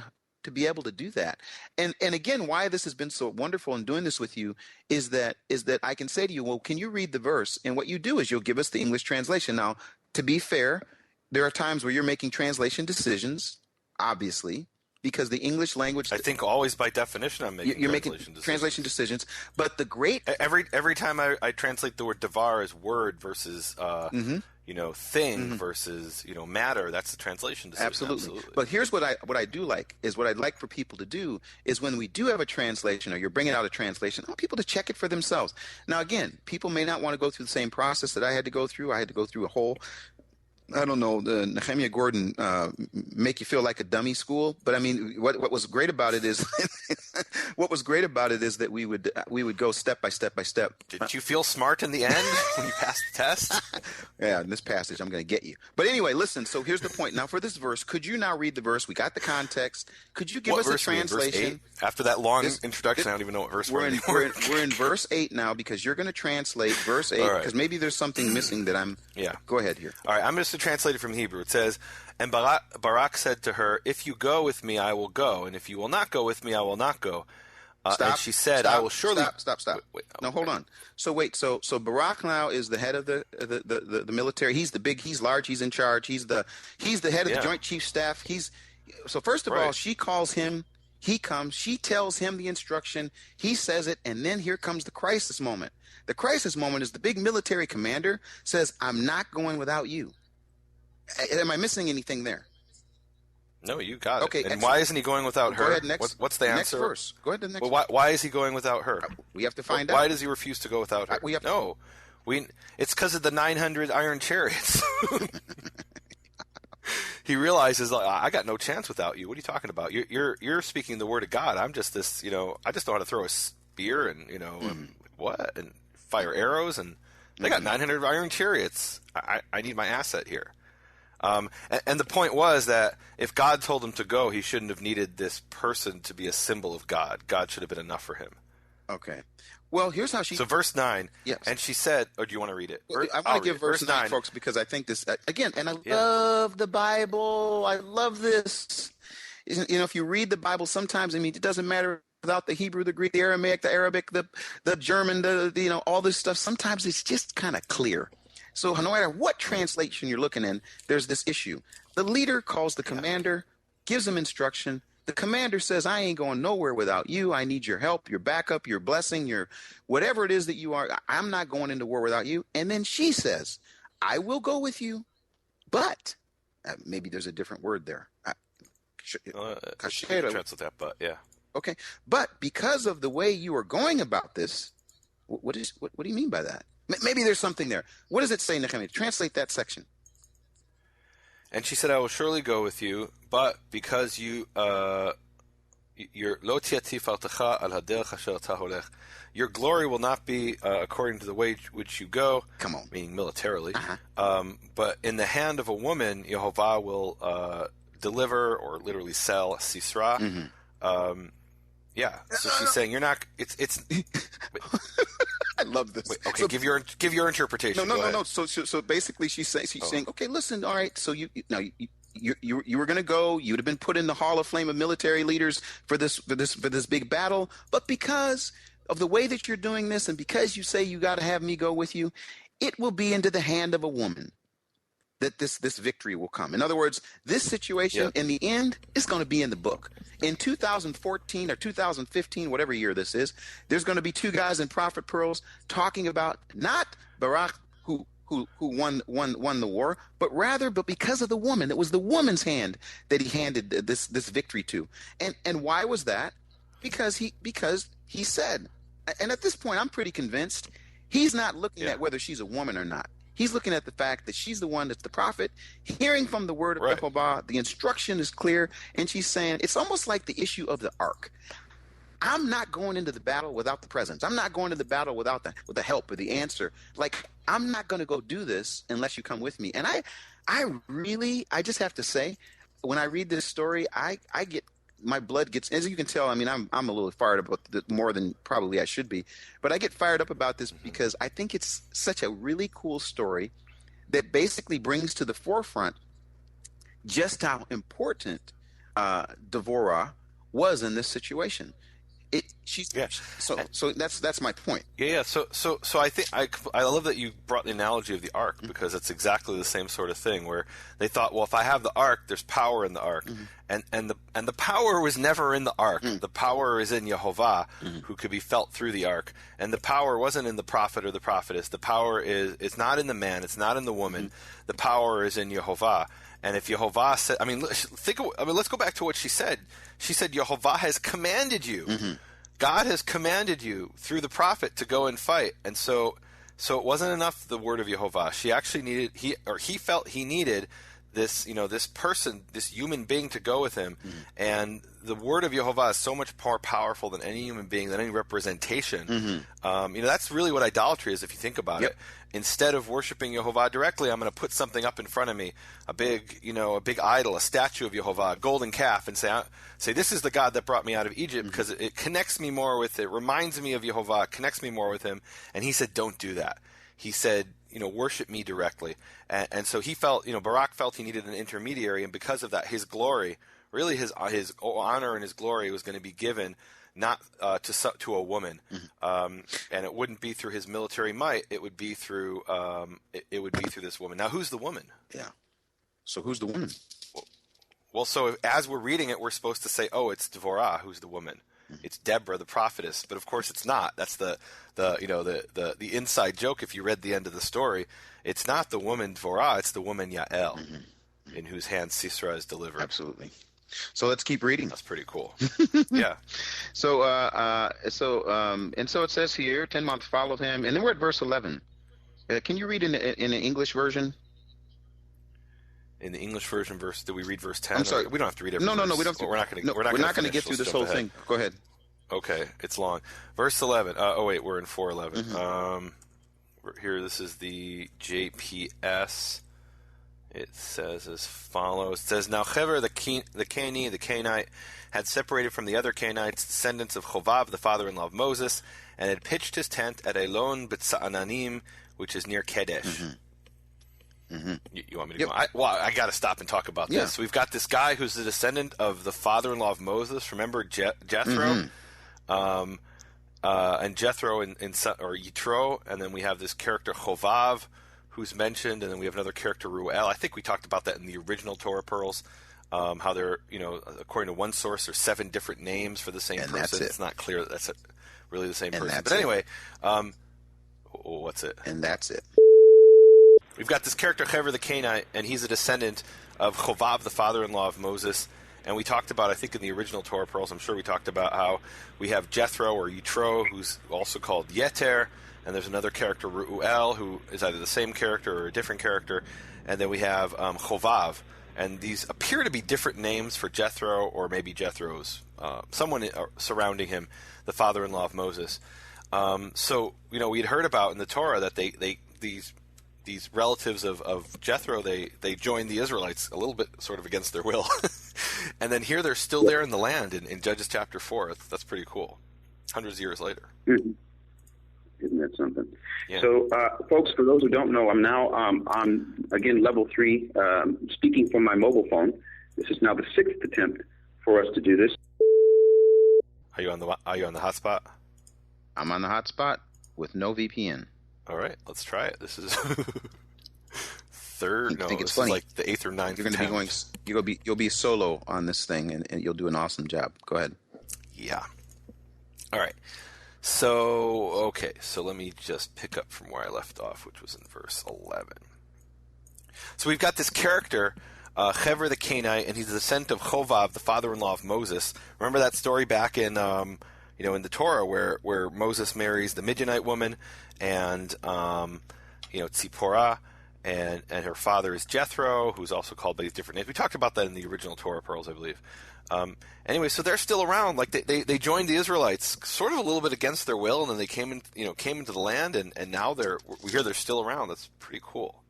Speaker 3: to be able to do that. And again, why this has been so wonderful in doing this with you is that I can say to you, well, can you read the verse? And what you do is you'll give us the English translation. Now, to be fair, there are times where you're making translation decisions, obviously, because the English language.
Speaker 2: I think always by definition I'm making
Speaker 3: translation decisions. But the great
Speaker 2: every time I translate the word devar as word versus thing versus matter, that's the translation decision.
Speaker 3: Absolutely. But here's what I do like is what I'd like for people to do is when we do have a translation or you're bringing out a translation, I want people to check it for themselves. Now again, people may not want to go through the same process that I had to go through. I had to go through a whole. I don't know, the Nehemia Gordon make you feel like a dummy school, but I mean, what was great about it is that we would go step by step by step.
Speaker 2: Did you feel smart in the end when you passed the test?
Speaker 3: Yeah, in this passage, I'm going to get you. But anyway, listen. So here's the point. Now, for this verse, could you now read the verse? We got the context. Could you give us a translation?
Speaker 2: After that long introduction, I don't even know what verse we're in.
Speaker 3: We're in verse 8 now because you're going to translate verse 8 because maybe there's something missing that I'm. Yeah. Go ahead here.
Speaker 2: All right, I'm just to translate it from Hebrew. It says, and Barak said to her, if you go with me, I will go, and if you will not go with me, I will not go. And she said, I will surely...
Speaker 3: Stop. Wait, no, hold on. So Barak now is the head of the military. He's large, he's in charge. He's the head of the Joint Chiefs Staff. So first of all, she calls him, he comes, she tells him the instruction, he says it, and then here comes the crisis moment. The crisis moment is the big military commander says, I'm not going without you. Am I missing anything there?
Speaker 2: No, you got it.
Speaker 3: Okay,
Speaker 2: and why isn't he going without her?
Speaker 3: Go ahead, next.
Speaker 2: What's the
Speaker 3: next
Speaker 2: answer?
Speaker 3: Verse. Go ahead to the next verse.
Speaker 2: Why is he going without her?
Speaker 3: We have to find out.
Speaker 2: Why does he refuse to go without her? It's because of the 900 iron chariots. He realizes, I got no chance without you. What are you talking about? You're speaking the word of God. I'm just this, I just know how to throw a spear and, and fire arrows, and they got 900 iron chariots. I need my asset here. And the point was that if God told him to go, he shouldn't have needed this person to be a symbol of God. God should have been enough for him.
Speaker 3: Okay. Well, here's how she.
Speaker 2: So verse 9.
Speaker 3: Yes.
Speaker 2: And she said, "Oh, do you want to read it?"
Speaker 3: I want to give verse 9, folks, because I think this again, and I love the Bible. I love this. If you read the Bible, sometimes it doesn't matter without the Hebrew, the Greek, the Aramaic, the Arabic, the German, all this stuff. Sometimes it's just kind of clear. So no matter what translation you're looking in, there's this issue. The leader calls the commander, gives him instruction. The commander says, I ain't going nowhere without you. I need your help, your backup, your blessing, your whatever it is that you are. I'm not going into war without you. And then she says, I will go with you, but maybe there's a different word there.
Speaker 2: Translate that, but yeah.
Speaker 3: Okay. But because of the way you are going about this, what do you mean by that? Maybe there's something there. What does it say, Nehemia? Translate that section.
Speaker 2: And she said, I will surely go with you, but because your your glory will not be according to the way which you go,
Speaker 3: come on,
Speaker 2: meaning militarily, but in the hand of a woman, Yehovah will deliver, or literally sell, Sisra. So she's saying you're not. It's.
Speaker 3: I love this.
Speaker 2: Wait, okay, so, give your interpretation.
Speaker 3: No. So basically, she's saying, okay, listen, all right. So you were going to go. You'd have been put in the Hall of Fame of military leaders for this big battle. But because of the way that you're doing this, and because you say you got to have me go with you, it will be into the hand of a woman that this victory will come. In other words, this situation in the end is going to be in the book. In 2014 or 2015, whatever year this is, there's going to be two guys in Prophet Pearls talking about not Barak who won the war, but because of the woman. It was the woman's hand that he handed this victory to. And why was that? Because he said, and at this point I'm pretty convinced he's not looking at whether she's a woman or not. He's looking at the fact that she's the one that's the prophet, hearing from the word of Jehovah. The instruction is clear, and she's saying it's almost like the issue of the ark. I'm not going into the battle without the presence. I'm not going to the battle without the help or the answer. Like, I'm not going to go do this unless you come with me. And I just have to say, when I read this story, my blood gets, as you can tell, I'm a little fired up about it more than probably I should be, but I get fired up about this because I think it's such a really cool story that basically brings to the forefront just how important Deborah was in this situation. So that's my point.
Speaker 2: So I think I love that you brought the analogy of the ark, because it's exactly the same sort of thing, where they thought, well, if I have the ark, there's power in the ark, and the power was never in the ark. The power is in Yehovah, who could be felt through the ark, and the power wasn't in the prophet or the prophetess. The power it's not in the man, it's not in the woman. The power is in Yehovah. And if Yehovah said, let's go back to what she said. She said, Yehovah has commanded you. God has commanded you through the prophet to go and fight. And so it wasn't enough the word of Yehovah. She actually he felt he needed this, this person, this human being to go with him. And the word of Yehovah is so much more powerful than any human being, than any representation. That's really what idolatry is, if you think about it. Instead of worshiping Yehovah directly, I'm going to put something up in front of me, a big idol, a statue of Yehovah, a golden calf, and say this is the God that brought me out of Egypt, because it connects me more with it, reminds me of Yehovah, it connects me more with him. And he said, don't do that. He said, worship me directly. And so he felt, Barak felt he needed an intermediary, and because of that, his glory, really his honor and his glory was going to be given not to a woman, and it wouldn't be through his military might. It would be through this woman. Now, who's the woman?
Speaker 3: Yeah. So who's the woman?
Speaker 2: Well, so as we're reading it, we're supposed to say, "Oh, it's Deborah who's the woman. It's Deborah, the prophetess." But of course, it's not. That's the inside joke. If you read the end of the story, it's not the woman Deborah. It's the woman Yael, in whose hands Sisera is delivered.
Speaker 3: Absolutely. So let's keep reading.
Speaker 2: That's pretty cool. Yeah.
Speaker 3: So it says here, 10 months followed him, and then we're at verse 11. Can you read in an English version?
Speaker 2: In the English version, did we read verse 10?
Speaker 3: I'm sorry.
Speaker 2: We don't have to read every
Speaker 3: No,
Speaker 2: verse.
Speaker 3: we don't.
Speaker 2: We're not going to.
Speaker 3: We're not going to get through this whole thing. Go ahead.
Speaker 2: Okay, it's long. Verse 11. We're in 4:11. Here, this is the JPS. It says as follows. It says, Now Hever, the Canaanite, had separated from the other Canaanites, descendants of Chovav, the father-in-law of Moses, and had pitched his tent at Elon B'Tza'ananim, which is near Kadesh.
Speaker 3: Mm-hmm. Mm-hmm.
Speaker 2: You want me to go? I got to stop and talk about this. We've got this guy who's the descendant of the father-in-law of Moses. Remember Jethro?
Speaker 3: Mm-hmm.
Speaker 2: And Jethro or Yitro, and then we have this character Chovav, who's mentioned, and then we have another character, Ruel. I think we talked about that in the original Torah Pearls, how they're, according to one source, there's 7 different names for the same person.
Speaker 3: That's it.
Speaker 2: It's not clear that that's really the same person. But
Speaker 3: it.
Speaker 2: Anyway, what's it?
Speaker 3: And that's it.
Speaker 2: We've got this character, Hever the Canaanite, and he's a descendant of Chovav, the father-in-law of Moses. And we talked about, I think in the original Torah Pearls, I'm sure we talked about how we have Jethro or Yitro, who's also called Yeter, and there's another character, Ruel, who is either the same character or a different character. And then we have Chovav. And these appear to be different names for Jethro, or maybe Jethro's someone surrounding him, the father-in-law of Moses. So, we'd heard about in the Torah that these relatives of Jethro, they joined the Israelites a little bit sort of against their will. And then here they're still there in the land in Judges chapter 4. That's pretty cool. Hundreds of years later.
Speaker 4: Mm-hmm. Isn't that something?
Speaker 2: Yeah.
Speaker 4: So, folks, for those who don't know, I'm now on, again, level 3, speaking from my mobile phone. This is now the 6th attempt for us to do this.
Speaker 2: Are you on the hotspot?
Speaker 3: I'm on the hotspot with no VPN.
Speaker 2: All right, let's try it. This is third.
Speaker 3: I think it's
Speaker 2: this
Speaker 3: funny.
Speaker 2: is like the 8th or 9th.
Speaker 3: You're going to be you'll be solo on this thing, and you'll do an awesome job. Go ahead.
Speaker 2: Yeah. All right. So let me just pick up from where I left off, which was in verse 11. So we've got this character, Hever the Canaanite, and he's the descendant of Chovav, the father-in-law of Moses. Remember that story back in in the Torah where Moses marries the Midianite woman, and Tzipporah, and her father is Jethro, who's also called by these different names. We talked about that in the original Torah Pearls, I believe. Anyway, so they're still around. Like they joined the Israelites sort of a little bit against their will, and then they came into the land, and now we hear they're still around. That's pretty cool.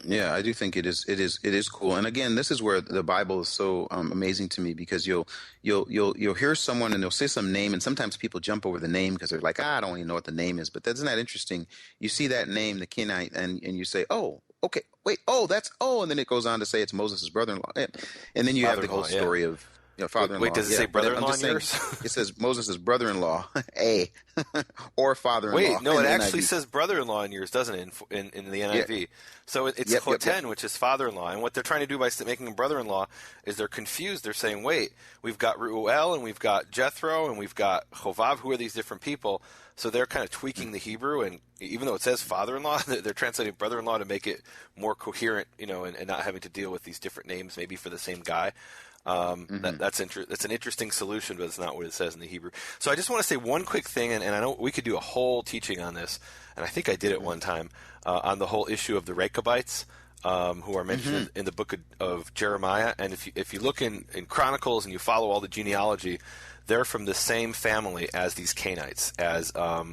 Speaker 3: Yeah, I do think it is cool. And again, this is where the Bible is so amazing to me, because you'll hear someone and they'll say some name, and sometimes people jump over the name because they're like, I don't even know what the name is. But isn't that interesting? You see that name, the Canaanite, and you say, oh, okay, wait, and then it goes on to say it's Moses' brother-in-law, and then you have the whole story of father-in-law.
Speaker 2: Wait, does it say brother-in-law in yours?
Speaker 3: It says Moses' brother-in-law, or father-in-law.
Speaker 2: Wait, no, it actually says brother-in-law in yours, doesn't it, in the NIV?
Speaker 3: Yeah.
Speaker 2: So it's Choten, which is father-in-law. And what they're trying to do by making him brother-in-law is they're confused. They're saying, wait, we've got Ruel, and we've got Jethro, and we've got Chovav. Who are these different people? So they're kind of tweaking the Hebrew, and even though it says father-in-law, they're translating brother-in-law to make it more coherent, and not having to deal with these different names maybe for the same guy. That's an interesting solution, but it's not what it says in the Hebrew. So I just want to say one quick thing, and I know we could do a whole teaching on this, and I think I did it one time, on the whole issue of the Rechabites, who are mentioned in the book of Jeremiah. And if you look in Chronicles and you follow all the genealogy, they're from the same family as these Canaanites, as Jethro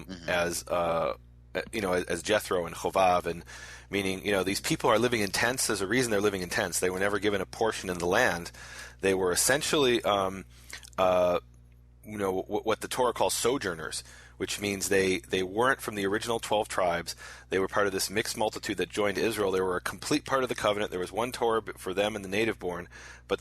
Speaker 2: and Chovav, and meaning, these people are living in tents. There's a reason they're living in tents. They were never given a portion in the land. They were essentially, what the Torah calls sojourners, which means they weren't from the original 12 tribes. They were part of this mixed multitude that joined Israel. They were a complete part of the covenant. There was one Torah for them and the native born, but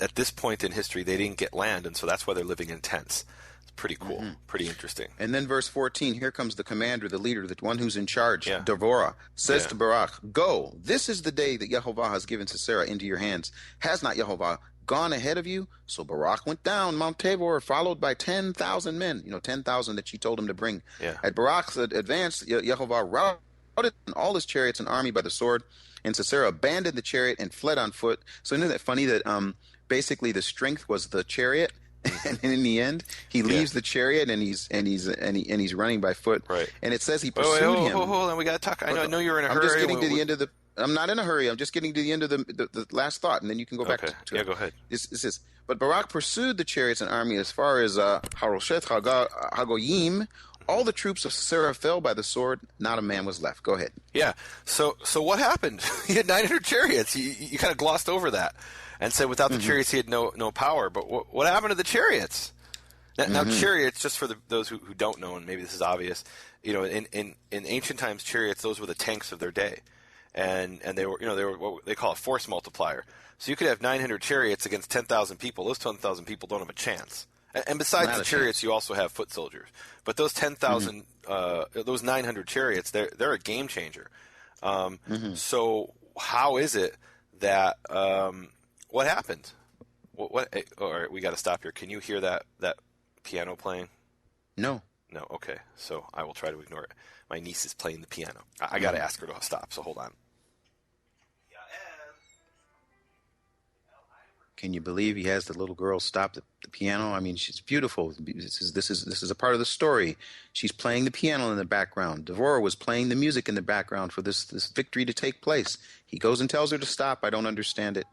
Speaker 2: at this point in history, they didn't get land, and so that's why they're living in tents. It's pretty cool, pretty interesting.
Speaker 3: And then verse 14, here comes the commander, the leader, the one who's in charge, Deborah, says to Barak, go, this is the day that Yehovah has given Sisera into your hands. Has not Yehovah gone ahead of you? So Barak went down Mount Tabor, followed by 10,000 men, 10,000 that she told him to bring.
Speaker 2: Yeah.
Speaker 3: At Barak's advance, Yehovah routed all his chariots and army by the sword, and Sisera abandoned the chariot and fled on foot. So isn't it funny that basically the strength was the chariot, and in the end he leaves the chariot and he's running by foot.
Speaker 2: Right.
Speaker 3: And it says he pursued him.
Speaker 2: Hold on, we got to talk. I know you're in a hurry.
Speaker 3: I'm just getting to the end of the. I'm not in a hurry. I'm just getting to the end of the last thought, and then you can go back to
Speaker 2: Yeah,
Speaker 3: it.
Speaker 2: go ahead.
Speaker 3: This is, but Barak pursued the chariots and army as far as Haroshet Hagoyim. All the troops of Sisera fell by the sword. Not a man was left. Go ahead.
Speaker 2: Yeah. So what happened? He had 900 chariots. You kind of glossed over that and said without the chariots he had no power. But what happened to the chariots? Now chariots, just for those who don't know, and maybe this is obvious, in ancient times, chariots, those were the tanks of their day, and they were what they call a force multiplier. So you could have 900 chariots against 10,000 people. Those 10,000 people don't have a chance. And besides the chariots, you also have foot soldiers. But those 10,000, those 900 chariots, they're a game changer. So how is it that what happened? What? All right, we got to stop here. Can you hear that piano playing?
Speaker 3: No.
Speaker 2: No. Okay. So I will try to ignore it. My niece is playing the piano. I got to ask her to stop. So hold on.
Speaker 3: Can you believe he has the little girl stop the piano? I mean, she's beautiful. This is a part of the story. She's playing the piano in the background. Deborah was playing the music in the background for this victory to take place. He goes and tells her to stop. I don't understand it.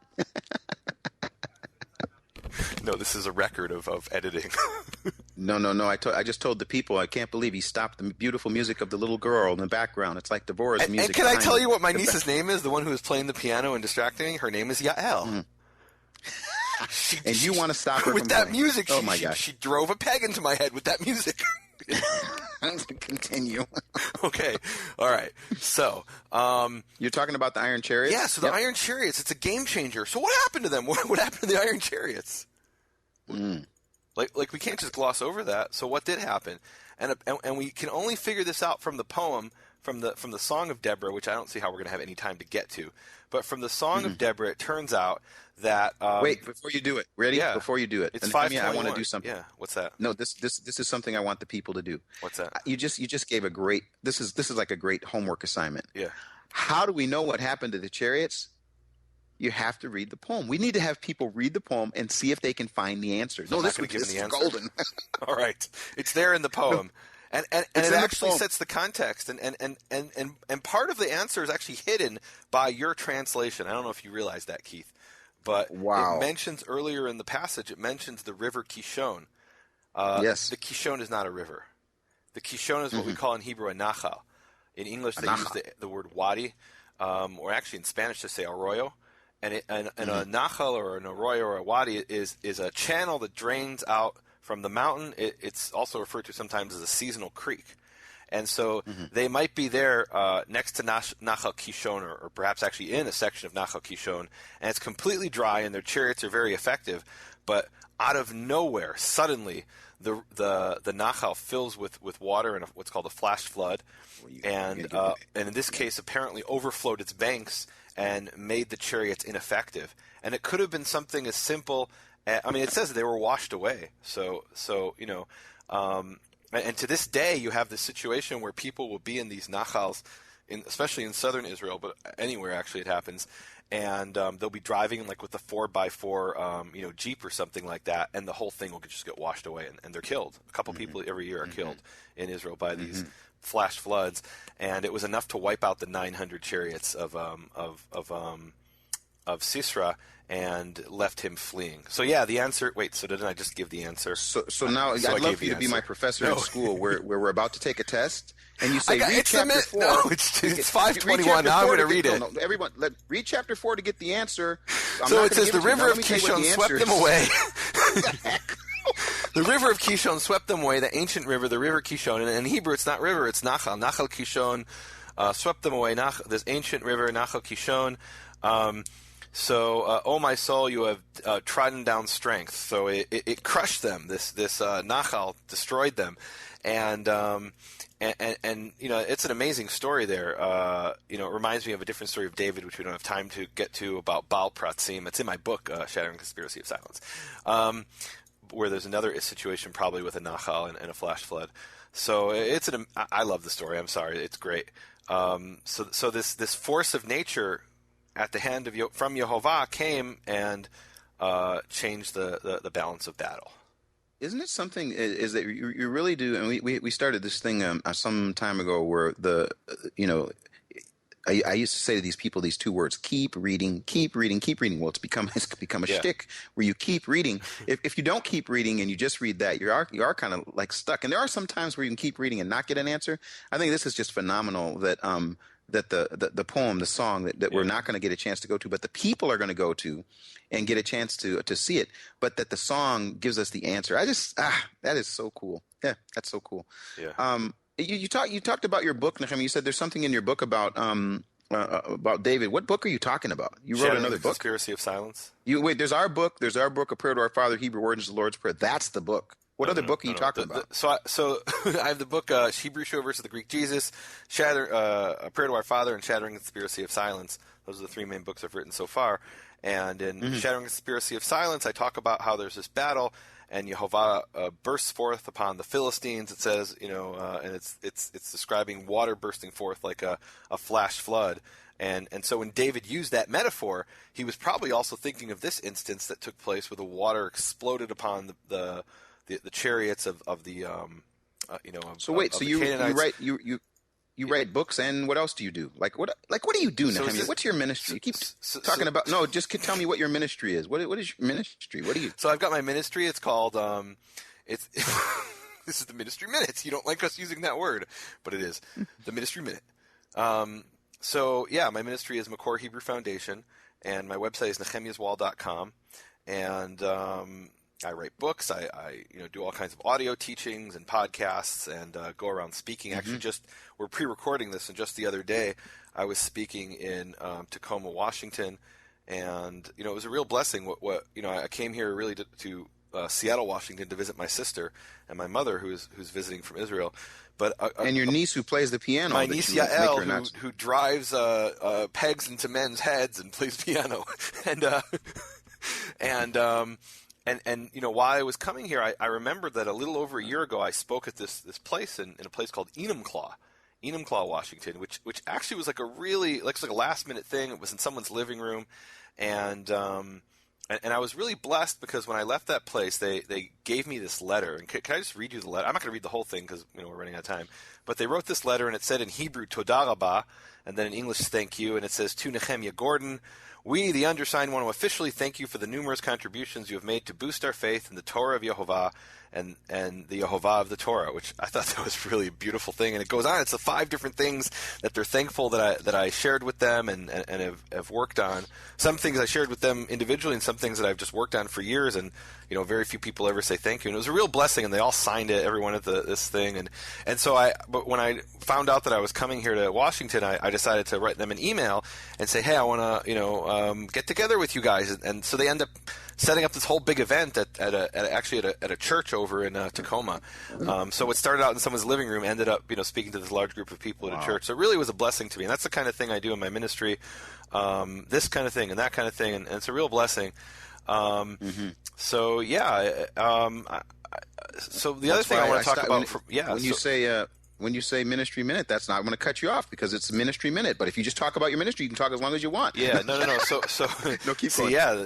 Speaker 2: No, this is a record of editing.
Speaker 3: No. I just told the people I can't believe he stopped the beautiful music of the little girl in the background. It's like Deborah's music.
Speaker 2: And can I tell you what my niece's name is? The one who was playing the piano and distracting me? Her name is Yael.
Speaker 3: And you want to stop her
Speaker 2: with
Speaker 3: from
Speaker 2: that
Speaker 3: playing.
Speaker 2: music?
Speaker 3: Oh my gosh!
Speaker 2: She drove a peg into my head with that music.
Speaker 3: Continue.
Speaker 2: Okay, all right. So
Speaker 3: you're talking about the Iron Chariots?
Speaker 2: Yeah. So the Iron Chariots, it's a game changer. So what happened to them? What happened to the Iron Chariots? Like we can't just gloss over that. So what did happen? And we can only figure this out from the poem, from the Song of Deborah, which I don't see how we're going to have any time to get to. But from the Song of Deborah, it turns out that
Speaker 3: wait, before you do it, ready?
Speaker 2: Yeah,
Speaker 3: before you do it,
Speaker 2: it's 5:21.
Speaker 3: I want to do something.
Speaker 2: Yeah, what's that?
Speaker 3: No, this is something I want the people to do.
Speaker 2: What's that?
Speaker 3: You just gave a great. This is like a great homework assignment.
Speaker 2: Yeah.
Speaker 3: How do we know what happened to the chariots? You have to read the poem. We need to have people read the poem and see if they can find the answers.
Speaker 2: No, this is golden. All right, it's there in the poem. And it actually sets the context, and part of the answer is actually hidden by your translation. I don't know if you realize that, Keith, but it mentions earlier in the passage, it mentions the river Kishon.
Speaker 3: Yes.
Speaker 2: The Kishon is not a river. The Kishon is what we call in Hebrew a nachal. In English, they use the word wadi, or actually in Spanish to say arroyo. And a nachal or an arroyo or a wadi is a channel that drains out from the mountain. It's also referred to sometimes as a seasonal creek. And so they might be there next to Nachal Kishon, or perhaps actually in a section of Nachal Kishon, and it's completely dry, and their chariots are very effective. But out of nowhere, suddenly, the Nachal fills with water and what's called a flash flood, and in this case, apparently overflowed its banks and made the chariots ineffective. And it could have been something as simple. I mean, it says they were washed away. So and to this day, you have this situation where people will be in these nachals, especially in southern Israel, but anywhere actually it happens, and they'll be driving like with a 4x4 Jeep or something like that, and the whole thing will just get washed away, and they're killed. A couple people every year are killed in Israel by these flash floods, and it was enough to wipe out the 900 chariots of Sisera and left him fleeing. So yeah, the answer. Wait, so didn't I just give the answer?
Speaker 3: So now I'd love for you to be my professor in school, where we're about to take a test, and you say read chapter 4.
Speaker 2: No, it's 5:21. Now I'm going to read it.
Speaker 3: No, everyone, read chapter 4 to get the answer.
Speaker 2: So it says the river of Kishon swept them away. The river of Kishon swept them away. The ancient river, the river Kishon, and in Hebrew it's not river, it's Nachal. Nachal Kishon swept them away. This ancient river, Nachal Kishon. So, oh my soul, you have trodden down strength. So it crushed them. This Nachal destroyed them, and it's an amazing story there. It reminds me of a different story of David, which we don't have time to get to, about Baal Pratzim. It's in my book, Shattering Conspiracy of Silence, where there's another situation probably with a Nachal and a flash flood. So I love the story. I'm sorry, it's great. So this force of nature at the hand from Yehovah came and changed the balance of battle.
Speaker 3: Isn't it something? Is that you really do? And we started this thing some time ago where I used to say to these people these two words: keep reading, keep reading, keep reading. Well, it's become a shtick where you keep reading. If you don't keep reading and you just read that, you are kind of like stuck. And there are some times where you can keep reading and not get an answer. I think this is just phenomenal that that the poem, the song that we're not going to get a chance to go to, but the people are going to go to and get a chance to see it. But that the song gives us the answer. That is so cool. Yeah, that's so cool.
Speaker 2: Yeah.
Speaker 3: You talked about your book, Nehemia. You said there's something in your book about David. What book are you talking about? You wrote
Speaker 2: Shattering
Speaker 3: another
Speaker 2: the
Speaker 3: book.
Speaker 2: Conspiracy of Silence.
Speaker 3: There's our book, A Prayer to Our Father, Hebrew Origins of the Lord's Prayer. That's the book. What other book are you talking about?
Speaker 2: So I have the book Hebrew Show versus the Greek Jesus, A Prayer to Our Father, and Shattering the Conspiracy of Silence. Those are the three main books I've written so far. And in Shattering the Conspiracy of Silence, I talk about how there's this battle, and Yehovah bursts forth upon the Philistines. It says, and it's describing water bursting forth like a flash flood. And so when David used that metaphor, he was probably also thinking of this instance that took place where the water exploded upon the chariots of the Canaanites.
Speaker 3: You write books, and what else do you do? What do you do, Nehemia? What's your ministry? You keep talking about. No, just tell me what your ministry is. What is your ministry? What do you?
Speaker 2: So I've got my ministry. It's called this is the Ministry Minutes. You don't like us using that word, but it is the Ministry Minute. So yeah, my ministry is Makor Hebrew Foundation, and my website is nehemiaswall.com, and I write books. I do all kinds of audio teachings and podcasts, and go around speaking. Actually, we're pre-recording this, and just the other day, I was speaking in Tacoma, Washington, and it was a real blessing. I came here really to Seattle, Washington, to visit my sister and my mother, who's visiting from Israel. But
Speaker 3: and your niece who plays the piano.
Speaker 2: My niece Yael, who drives pegs into men's heads and plays piano, And while I was coming here, I remembered that a little over a year ago I spoke at this place in a place called Enumclaw, Washington, which actually was like a last minute thing. It was in someone's living room, and I was really blessed because when I left that place, they gave me this letter. And can I just read you the letter? I'm not going to read the whole thing because we're running out of time. But they wrote this letter, and it said in Hebrew "Toda Rabah," and then in English "Thank you," and it says to Nehemia Gordon. We, the undersigned, want to officially thank you for the numerous contributions you have made to boost our faith in the Torah of Yehovah and the Yehovah of the Torah, which I thought that was really a beautiful thing. And it goes on. It's the 5 different things that they're thankful that I shared with them and have worked on. Some things I shared with them individually, and some things that I've just worked on for years. And very few people ever say thank you. And it was a real blessing. And they all signed it, everyone at this thing. And so but when I found out that I was coming here to Washington, I decided to write them an email and say, hey, I want to get together with you guys. And so they end up setting up this whole big event at a church over in Tacoma. So what started out in someone's living room ended up speaking to this large group of people at a church. So it really was a blessing to me, and that's the kind of thing I do in my ministry. This kind of thing and that kind of thing, and it's a real blessing. So yeah. So the other thing I want to talk about, when you say Ministry Minute, that's not going to cut you off because it's Ministry Minute. But if you just talk about your ministry, you can talk as long as you want. Yeah, no. So no, keep going. Yeah,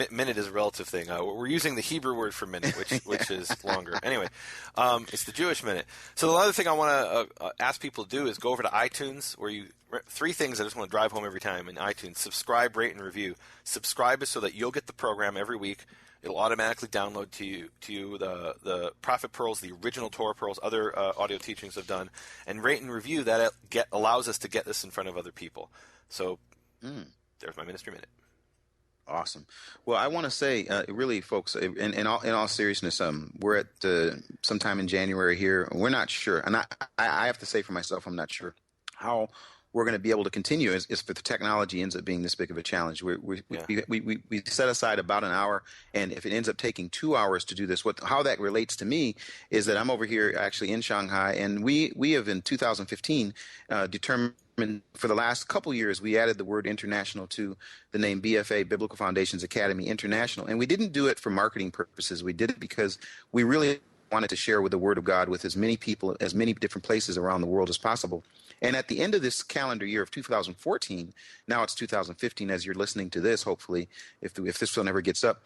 Speaker 2: minute is a relative thing. We're using the Hebrew word for minute, which is longer. Anyway, it's the Jewish minute. So the other thing I want to ask people to do is go over to iTunes, where 3 things I just want to drive home every time in iTunes: subscribe, rate, and review. Subscribe is so that you'll get the program every week. It'll automatically download to you the Prophet Pearls, the original Torah Pearls, other audio teachings I've done, and rate and review. That allows us to get this in front of other people. So there's my Ministry Minute.
Speaker 3: Awesome. Well, I want to say, really, folks, in all seriousness, we're at sometime in January here. We're not sure, and I have to say for myself, I'm not sure how we're going to be able to continue if the technology ends up being this big of a challenge. We set aside about an hour, and if it ends up taking 2 hours to do this, how that relates to me is that I'm over here actually in Shanghai, and we have in 2015 determined for the last couple years we added the word international to the name BFA, Biblical Foundations Academy International, and we didn't do it for marketing purposes. We did it because we really wanted to share with the Word of God with as many people, as many different places around the world as possible. And at the end of this calendar year of 2014, now it's 2015 as you're listening to this, hopefully, if this one ever gets up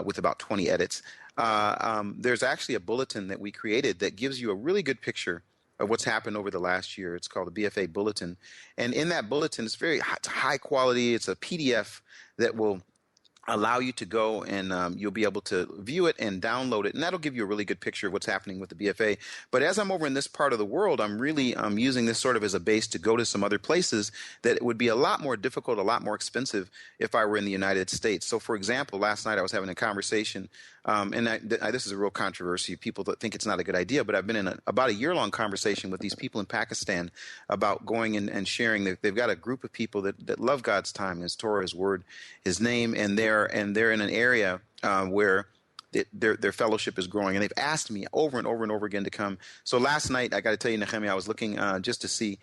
Speaker 3: with about 20 edits, there's actually a bulletin that we created that gives you a really good picture of what's happened over the last year. It's called the BFA Bulletin. And in that bulletin, it's very high quality. It's a PDF that will allow you to go and you'll be able to view it and download it, and that'll give you a really good picture of what's happening with the BFA. But as I'm over in this part of the world, I'm really using this sort of as a base to go to some other places that it would be a lot more difficult, a lot more expensive if I were in the United States. So, for example, last night I was having a conversation, and this is a real controversy. People that think it's not a good idea, but I've been in about a year-long conversation with these people in Pakistan about going and sharing. They've got a group of people that love God's time, His Torah, His Word, His name, and they're in an area where their fellowship is growing, and they've asked me over and over and over again to come. So last night, I got to tell you, Nehemia, I was looking just to see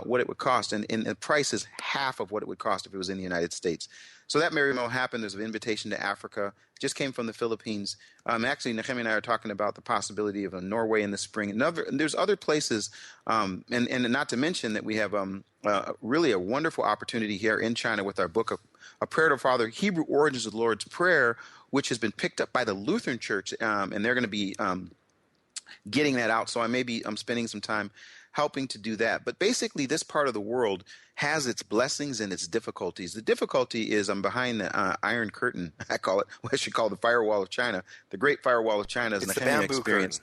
Speaker 3: what it would cost, and the price is half of what it would cost if it was in the United States. So that very well happened. There's an invitation to Africa. Just came from the Philippines. Actually, Nehemia and I are talking about the possibility of Norway in the spring. And there's other places, and not to mention that we have really a wonderful opportunity here in China with our book of A Prayer to Father, Hebrew Origins of the Lord's Prayer, which has been picked up by the Lutheran Church, and they're going to be getting that out. So I may be spending some time helping to do that. But basically, this part of the world has its blessings and its difficulties. The difficulty is I'm behind the Iron Curtain, I call it, what I should call the Firewall of China. The Great Firewall of China is Nehemia experience.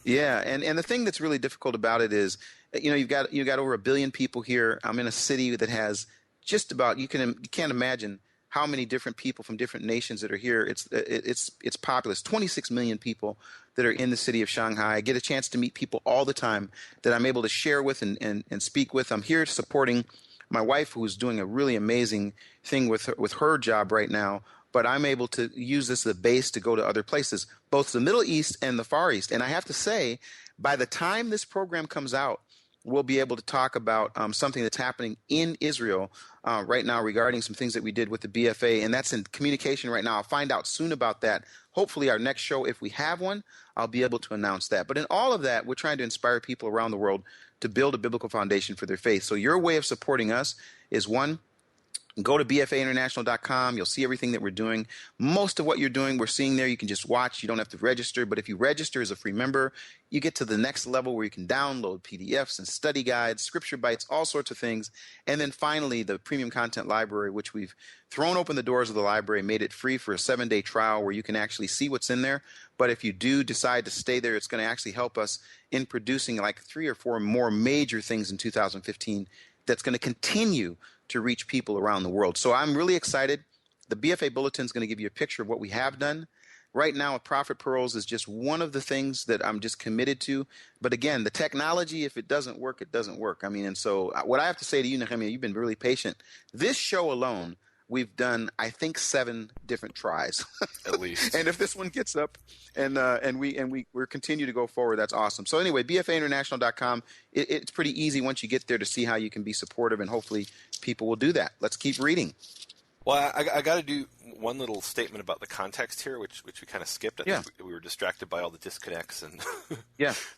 Speaker 3: Yeah, and the thing that's really difficult about it is, you've got over 1 billion people here. I'm in a city that has just about, you can't imagine how many different people from different nations that are here. It's populous, 26 million people that are in the city of Shanghai. I get a chance to meet people all the time that I'm able to share with and speak with. I'm here supporting my wife, who's doing a really amazing thing with her job right now, but I'm able to use this as a base to go to other places, both the Middle East and the Far East. And I have to say, by the time this program comes out, we'll be able to talk about something that's happening in Israel right now regarding some things that we did with the BFA, and that's in communication right now. I'll find out soon about that. Hopefully our next show, if we have one, I'll be able to announce that. But in all of that, we're trying to inspire people around the world to build a biblical foundation for their faith. So your way of supporting us is, one, go to bfainternational.com. You'll see everything that we're doing. Most of what you're doing, we're seeing there. You can just watch. You don't have to register. But if you register as a free member, you get to the next level where you can download PDFs and study guides, scripture bites, all sorts of things. And then finally, the premium content library, which we've thrown open the doors of the library, made it free for a 7-day trial where you can actually see what's in there. But if you do decide to stay there, it's going to actually help us in producing like 3 or 4 more major things in 2015 that's going to continue to reach people around the world. So I'm really excited. The BFA Bulletin is going to give you a picture of what we have done. Right now, Prophet Pearls is just one of the things that I'm just committed to. But again, the technology, if it doesn't work, it doesn't work. I mean, and so what I have to say to you, Nehemia, you've been really patient. This show alone, we've done, I think, 7 different tries.
Speaker 2: At least.
Speaker 3: And if this one gets up and we continue to go forward, that's awesome. So anyway, bfainternational.com, it's pretty easy once you get there to see how you can be supportive, and hopefully people will do that. Let's keep reading.
Speaker 2: Well, I got to do one little statement about the context here, which we kind of skipped. I think we were distracted by all the disconnects and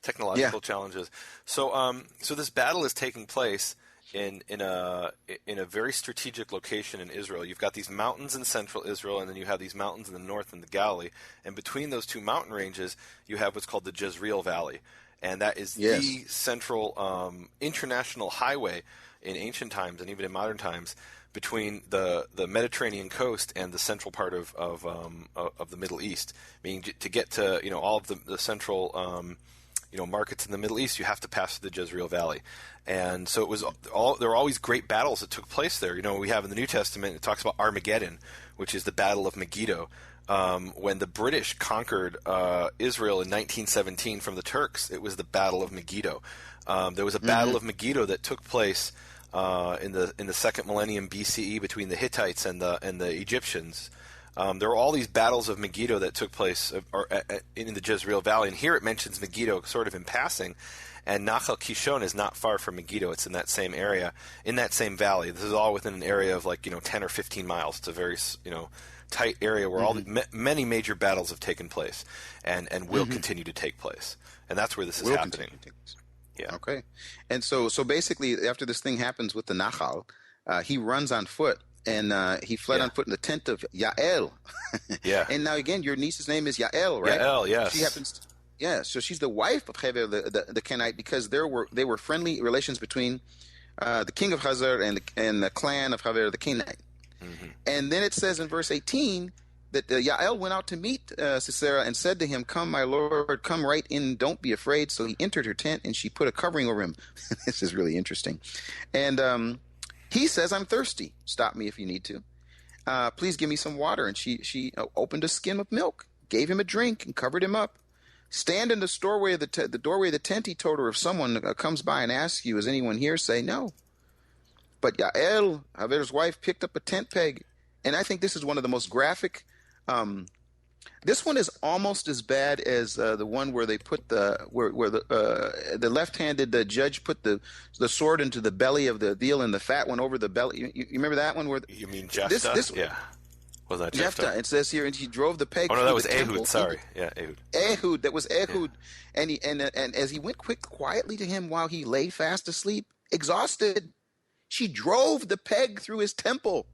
Speaker 2: technological challenges. So this battle is taking place in a very strategic location in Israel. You've got these mountains in central Israel, and then you have these mountains in the north in the Galilee. And between those two mountain ranges, you have what's called the Jezreel Valley. And that is the central international highway in ancient times and even in modern times between the Mediterranean coast and the central part of the Middle East. Meaning to get to all of the central markets in the Middle East, you have to pass through the Jezreel Valley. And so there were always great battles that took place there. We have in the New Testament, it talks about Armageddon, which is the Battle of Megiddo. When the British conquered Israel in 1917 from the Turks, it was the Battle of Megiddo. There was a Battle of Megiddo that took place in the second millennium BCE between the Hittites and the Egyptians. There were all these battles of Megiddo that took place in the Jezreel Valley, and here it mentions Megiddo sort of in passing. And Nachal Kishon is not far from Megiddo. It's in that same area, in that same valley. This is all within an area of 10 or 15 miles. It's a very tight area where all many major battles have taken place and will continue to take place. And that's where this is happening. Yeah.
Speaker 3: Okay. And so basically, after this thing happens with the Nachal, he runs on foot, and he fled on foot in the tent of Yael.
Speaker 2: Yeah.
Speaker 3: And now again, your niece's name is Yael, right?
Speaker 2: Yael, yes.
Speaker 3: She happens. Yeah, so she's the wife of Heber the Canaanite, because they were friendly relations between the king of Hazar and the clan of Heber the Canaanite. Mm-hmm. And then it says in verse 18 that Yael went out to meet Sisera and said to him, "Come, my lord, come right in, don't be afraid." So he entered her tent, and she put a covering over him. This is really interesting. And he says, "I'm thirsty. Stop me if you need to. Please give me some water." And she opened a skim of milk, gave him a drink, and covered him up. "Stand in the doorway of the doorway of the tent," he told her. "If someone comes by and asks you, 'Is anyone here?' say no." But Yael, Haver's wife, picked up a tent peg, and I think this is one of the most graphic. This one is almost as bad as the one where they put where the left-handed judge put the sword into the belly of the veal and the fat one over the belly. You remember that one?
Speaker 2: You mean Jephthah? Yeah. Was that
Speaker 3: Jephthah? It says here, and he drove the peg.
Speaker 2: Oh no, that was Ehud. Sorry, yeah, Ehud.
Speaker 3: Ehud, that was Ehud,
Speaker 2: yeah.
Speaker 3: and as he went quietly to him while he lay fast asleep, exhausted, she drove the peg through his temple.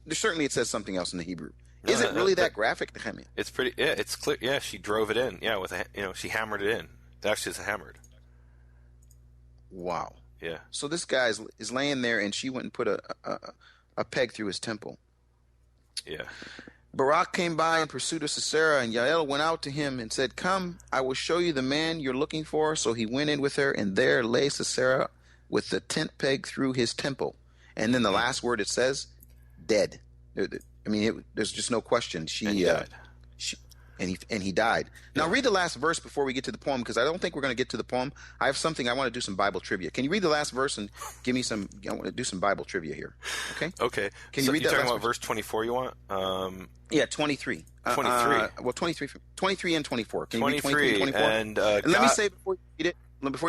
Speaker 3: Certainly, it says something else in the Hebrew. Is it really that graphic, Nehemia?
Speaker 2: It's pretty. Yeah, it's clear. Yeah, she drove it in. Yeah, she hammered it in. It actually is hammered.
Speaker 3: Wow.
Speaker 2: Yeah.
Speaker 3: So this guy is laying there, and she went and put a peg through his temple.
Speaker 2: Yeah.
Speaker 3: Barak came by in pursuit of Sisera, and Yael went out to him and said, "Come, I will show you the man you're looking for." So he went in with her, and there lay Sisera with the tent peg through his temple. And then the last word, it says, dead. I mean, there's just no question.
Speaker 2: He died.
Speaker 3: He died. Now, read the last verse before we get to the poem, because I don't think we're going to get to the poem. I have something. I want to do some Bible trivia. Can you read the last verse and give me some? I want to do some Bible trivia here. Okay.
Speaker 2: Okay.
Speaker 3: Can you read that?
Speaker 2: You're talking about verse 24. You want?
Speaker 3: Yeah, 23. 23 and 24. Can you read 23 and 24?
Speaker 2: And
Speaker 3: let me say before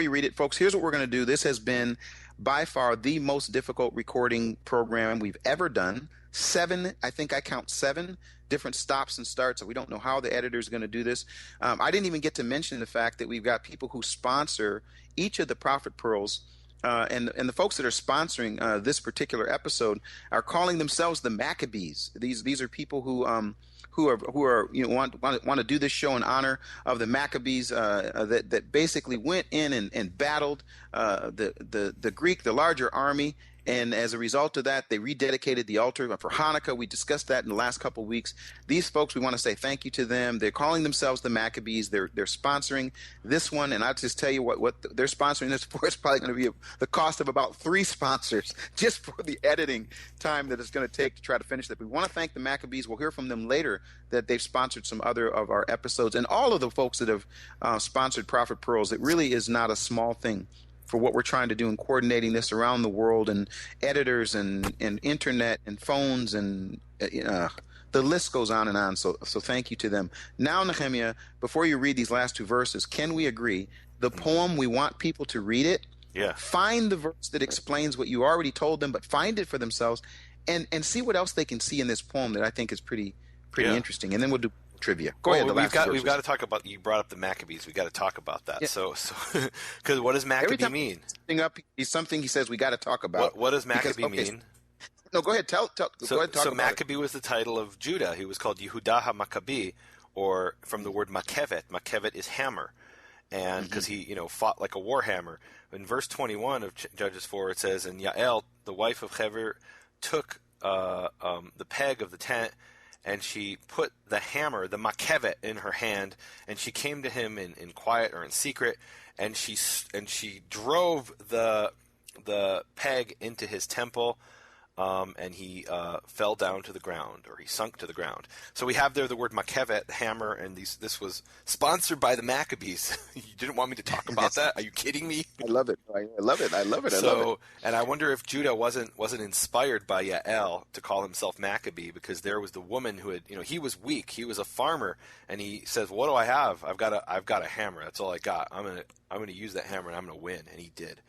Speaker 3: you read it, folks, here's what we're going to do. This has been by far the most difficult recording program we've ever done. 7, I think I count 7 different stops and starts. So we don't know how the editor is going to do this. I didn't even get to mention the fact that we've got people who sponsor each of the Prophet Pearls. And the folks that are sponsoring this particular episode are calling themselves the Maccabees. These are people who are want to do this show in honor of the Maccabees that basically went in and battled the Greek, the larger army. And as a result of that, they rededicated the altar for Hanukkah. We discussed that in the last couple of weeks. These folks, we want to say thank you to them. They're calling themselves the Maccabees. They're sponsoring this one, and I'll just tell you what they're sponsoring this for. It's probably going to be the cost of about 3 sponsors just for the editing time that it's going to take to try to finish that. We want to thank the Maccabees. We'll hear from them later that they've sponsored some other of our episodes, and all of the folks that have sponsored Prophet Pearls. It really is not a small thing for what we're trying to do in coordinating this around the world, and editors and internet and phones and the list goes on and on. So thank you to them. Now, Nehemia, before you read these last 2 verses, can we agree the poem, we want people to read it?
Speaker 2: Yeah.
Speaker 3: Find the verse that explains what you already told them, but find it for themselves and see what else they can see in this poem that I think is pretty interesting. And then we'll do trivia. Go ahead.
Speaker 2: We've got to talk about. You brought up the Maccabees. We got to talk about that. Yeah. So because what does Maccabee mean?
Speaker 3: Something he says we got to talk about.
Speaker 2: What does Maccabee mean?
Speaker 3: No, go ahead. Go ahead. Talk about
Speaker 2: Maccabee was the title of Judah. He was called Yehudah HaMaccabee, or from the word makevet. Makevet is hammer, and because he fought like a war hammer. In verse 21 of Judges 4, it says, "And Yael, the wife of Heber, took the peg of the tent, and she put the hammer, the makevet, in her hand, and she came to him in quiet or in secret, and she drove the peg into his temple, and he fell down to the ground, or he sunk to the ground." So we have there the word makevet, hammer, and this was sponsored by the Maccabees. You didn't want me to talk about that? Are you kidding me?
Speaker 3: I love it. I love it.
Speaker 2: And I wonder if Judah wasn't inspired by Yael to call himself Maccabee, because there was the woman who had, he was weak. He was a farmer, and he says, "What do I have? I've got a hammer. That's all I got. I'm gonna use that hammer, and I'm gonna win." And he did.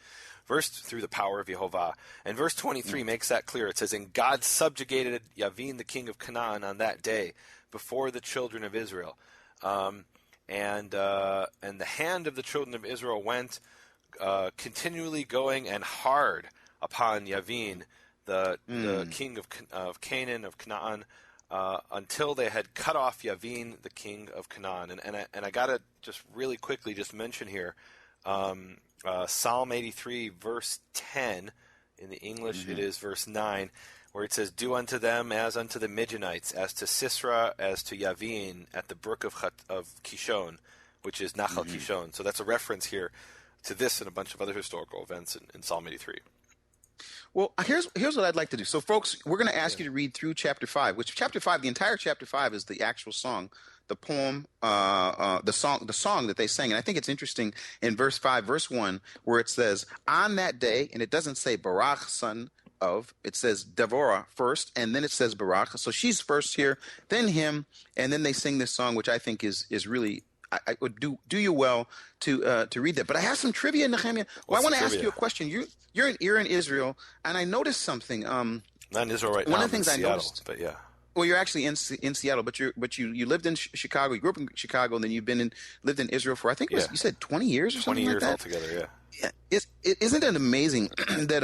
Speaker 2: Through the power of Yehovah. And verse 23 makes that clear. It says, "And God subjugated Yavin, the king of Canaan, on that day before the children of Israel. And the hand of the children of Israel went continually going and hard upon Yavin, the king of Canaan, of Canaan, until they had cut off Jabin, the king of Canaan. And I got to just really quickly just mention here, Psalm 83, verse 10. In the English, it is verse 9, where it says, "Do unto them as unto the Midianites, as to Sisera, as to Yavin, at the brook of Kishon," which is Nachal Kishon. So that's a reference here to this and a bunch of other historical events in Psalm 83.
Speaker 3: Well, here's what I'd like to do. So, folks, we're going to ask you to read through chapter 5, which chapter 5, the entire chapter 5 is the actual song, the poem, the song that they sang. And I think it's interesting in verse 5, verse 1, where it says, "On that day," and it doesn't say Barak, son of, it says Deborah first, and then it says Barak. So she's first here, then him, and then they sing this song, which I think is really, I would do you well to read that. But I have some trivia, Nehemia. Well, I want to ask you a question. You're in Israel, and I noticed something.
Speaker 2: Not in Israel right now.
Speaker 3: One of the things
Speaker 2: I
Speaker 3: noticed,
Speaker 2: but yeah.
Speaker 3: Well, you're actually in Seattle, but you lived in Chicago. You grew up in Chicago, and then you've lived in Israel for, I think you said 20 years or something like that.
Speaker 2: 20 years altogether. Yeah.
Speaker 3: Isn't it amazing that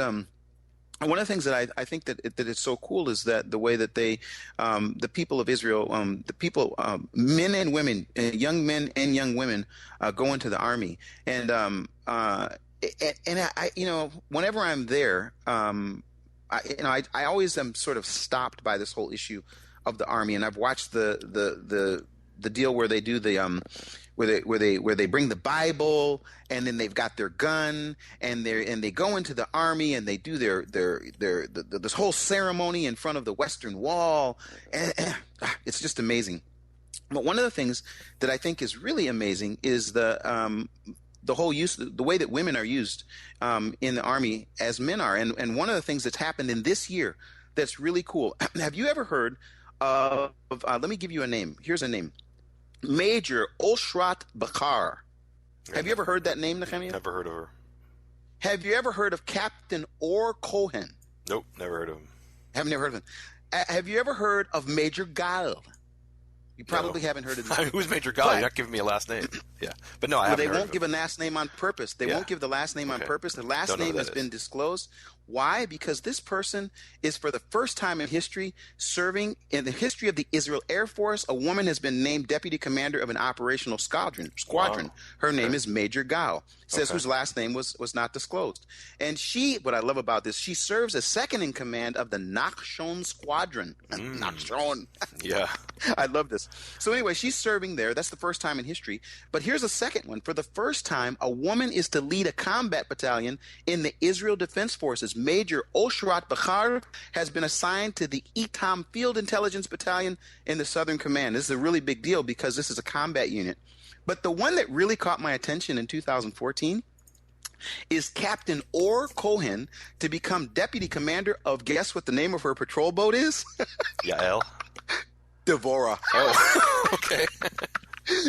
Speaker 3: one of the things that I think that it's so cool is that the way that they, the people of Israel, men and women, young men and young women, go into the army, and I whenever I'm there, I always am sort of stopped by this whole issue of the army, and I've watched the deal where they do the where they bring the Bible, and then they've got their gun, and they go into the army, and they do this whole ceremony in front of the Western Wall, and it's just amazing. But one of the things that I think is really amazing is the whole use, the way that women are used in the army as men are, and one of the things that's happened in this year that's really cool. Have you ever heard of let me give you a name. Here's a name. Major Oshrat Bakar. Have you ever heard that name, Nehemia?
Speaker 2: Never heard of her.
Speaker 3: Have you ever heard of Captain Or Cohen?
Speaker 2: Nope, never heard of him.
Speaker 3: Have never heard of him. Have you ever heard of Major Gal? You probably haven't heard of this.
Speaker 2: Who's Major Gal? You're not giving me a last name. Yeah, but no, I haven't.
Speaker 3: They won't give a last name on purpose. They won't give the last name on purpose. The last name has been disclosed. Why? Because this person is, for the first time in history, serving in the history of the Israel Air Force. A woman has been named deputy commander of an operational squadron.
Speaker 2: Wow.
Speaker 3: Her name is Major Gal. Says whose last name was not disclosed. And she, what I love about this, she serves as second in command of the Nachshon Squadron. Nachshon.
Speaker 2: Yeah.
Speaker 3: I love this. So anyway, she's serving there. That's the first time in history. But here's a second one. For the first time, a woman is to lead a combat battalion in the Israel Defense Forces. Major Oshrat Bakar has been assigned to the Etam Field Intelligence Battalion in the Southern Command. This is a really big deal because this is a combat unit. But the one that really caught my attention in 2014 is Captain Or Cohen to become deputy commander of, guess what the name of her patrol boat is?
Speaker 2: Yael.
Speaker 3: Deborah.
Speaker 2: Oh, okay.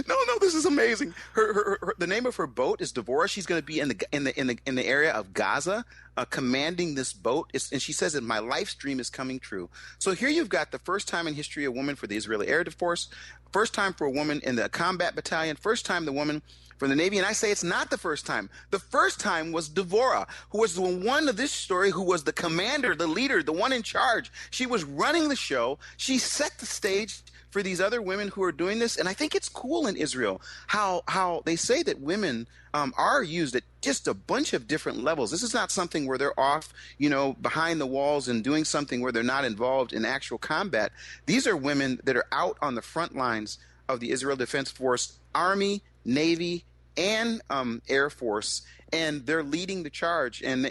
Speaker 3: No, this is amazing. Her the name of her boat is Deborah. She's going to be in the area of Gaza, commanding this boat. And she says that my life dream is coming true. So here you've got the first time in history a woman for the Israeli Air Force, first time for a woman in the combat battalion, first time the woman from the Navy. And I say it's not the first time. The first time was Deborah, who was the one of this story who was the commander, the leader, the one in charge. She was running the show. She set the stage for these other women who are doing this. And I think it's cool in Israel how they say that women are used at just a bunch of different levels. This is not something where they're off, behind the walls and doing something where they're not involved in actual combat. These are women that are out on the front lines of the Israel Defense Force, Army, Navy, and Air Force, and they're leading the charge. And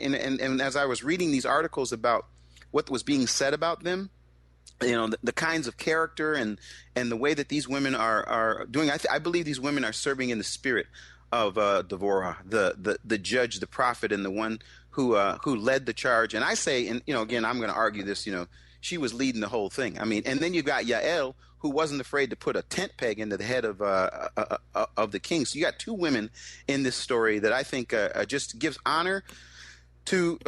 Speaker 3: as I was reading these articles about what was being said about them, the kinds of character and the way that these women are doing, I believe these women are serving in the spirit of Deborah, the judge, the prophet, and the one who led the charge. And I say, and again, I'm going to argue this. She was leading the whole thing. I mean, and then you got Yael, who wasn't afraid to put a tent peg into the head of the king. So you got two women in this story that I think just gives honor to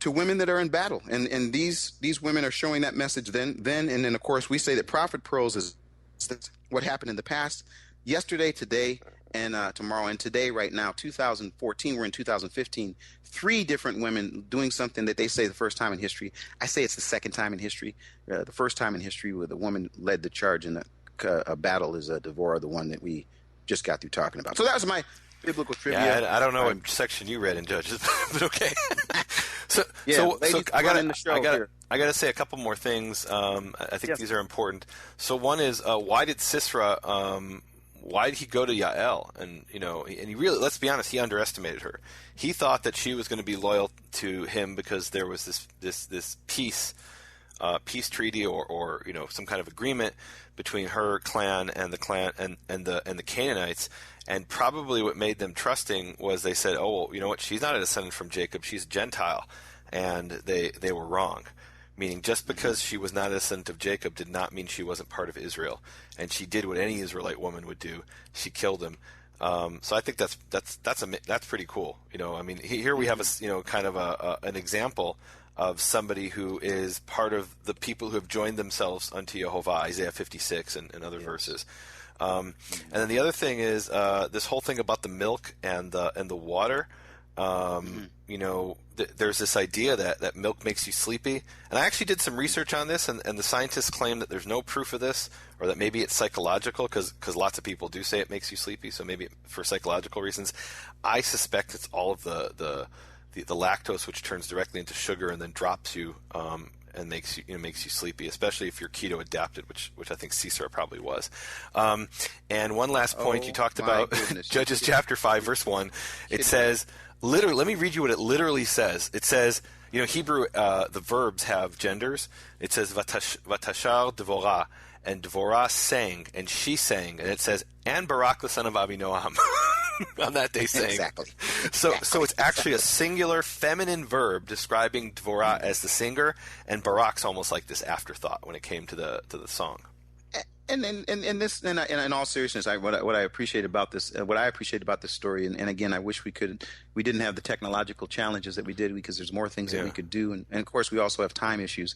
Speaker 3: women that are in battle, and these women are showing that message then, and then of course we say that prophet pearls is what happened in the past, yesterday, today, and tomorrow. And today, right now, 2014, we're in 2015, 3 different women doing something that they say the first time in history. I say it's the second time in history. The first time in history where the woman led the charge in a battle is Deborah, the one that we just got through talking about. So that was my biblical trivia.
Speaker 2: Yeah, I don't know what section you read in Judges, but okay. So I gotta say a couple more things. I think these are important. So one is why did Sisera? Why did he go to Yael? And he really, let's be honest, he underestimated her. He thought that she was going to be loyal to him because there was this peace treaty or some kind of agreement between her clan and the clan and the Canaanites. And probably what made them trusting was they said, oh, well, you know what? She's not a descendant from Jacob. She's a Gentile. And they were wrong. Meaning just because she was not a descendant of Jacob did not mean she wasn't part of Israel. And she did what any Israelite woman would do. She killed him. So I think that's pretty cool. Here we have an example of somebody who is part of the people who have joined themselves unto Yehovah, Isaiah 56 and other verses. And then the other thing is this whole thing about the milk and the water. There's this idea that milk makes you sleepy. And I actually did some research on this, and the scientists claim that there's no proof of this, or that maybe it's psychological, because lots of people do say it makes you sleepy, so maybe for psychological reasons. I suspect it's all of the lactose, which turns directly into sugar and then drops you and makes you sleepy, especially if you're keto adapted, which I think Sisera probably was. And one last point, you talked about Judges chapter 5, verse 1. It says, literally, let me read you what it literally says. It says, Hebrew, the verbs have genders. It says, Vatashar Devorah, and Devorah sang, and she sang, and it says, and Barak the son of Abinoam on that day sang.
Speaker 3: Exactly.
Speaker 2: So it's actually a singular feminine verb describing Devorah as the singer, and Barak's almost like this afterthought when it came to the song.
Speaker 3: And in all seriousness, what I appreciate about this, story, and again, I wish we didn't have the technological challenges that we did, because there's more things that we could do, and of course we also have time issues.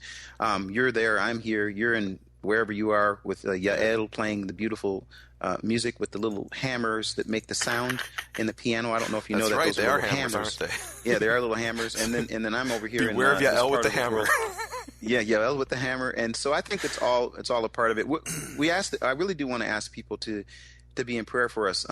Speaker 3: You're there, I'm here, you're in wherever you are with Yael playing the beautiful music with the little hammers that make the sound in the piano. I don't know if you know that.
Speaker 2: Right,
Speaker 3: those
Speaker 2: they are
Speaker 3: hammers,
Speaker 2: aren't they?
Speaker 3: Yeah, they are little hammers, and then I'm over here.
Speaker 2: Beware of Yael with the hammer.
Speaker 3: Yeah, Yael with the hammer, and so I think it's all a part of it. I really do want to ask people to be in prayer for us.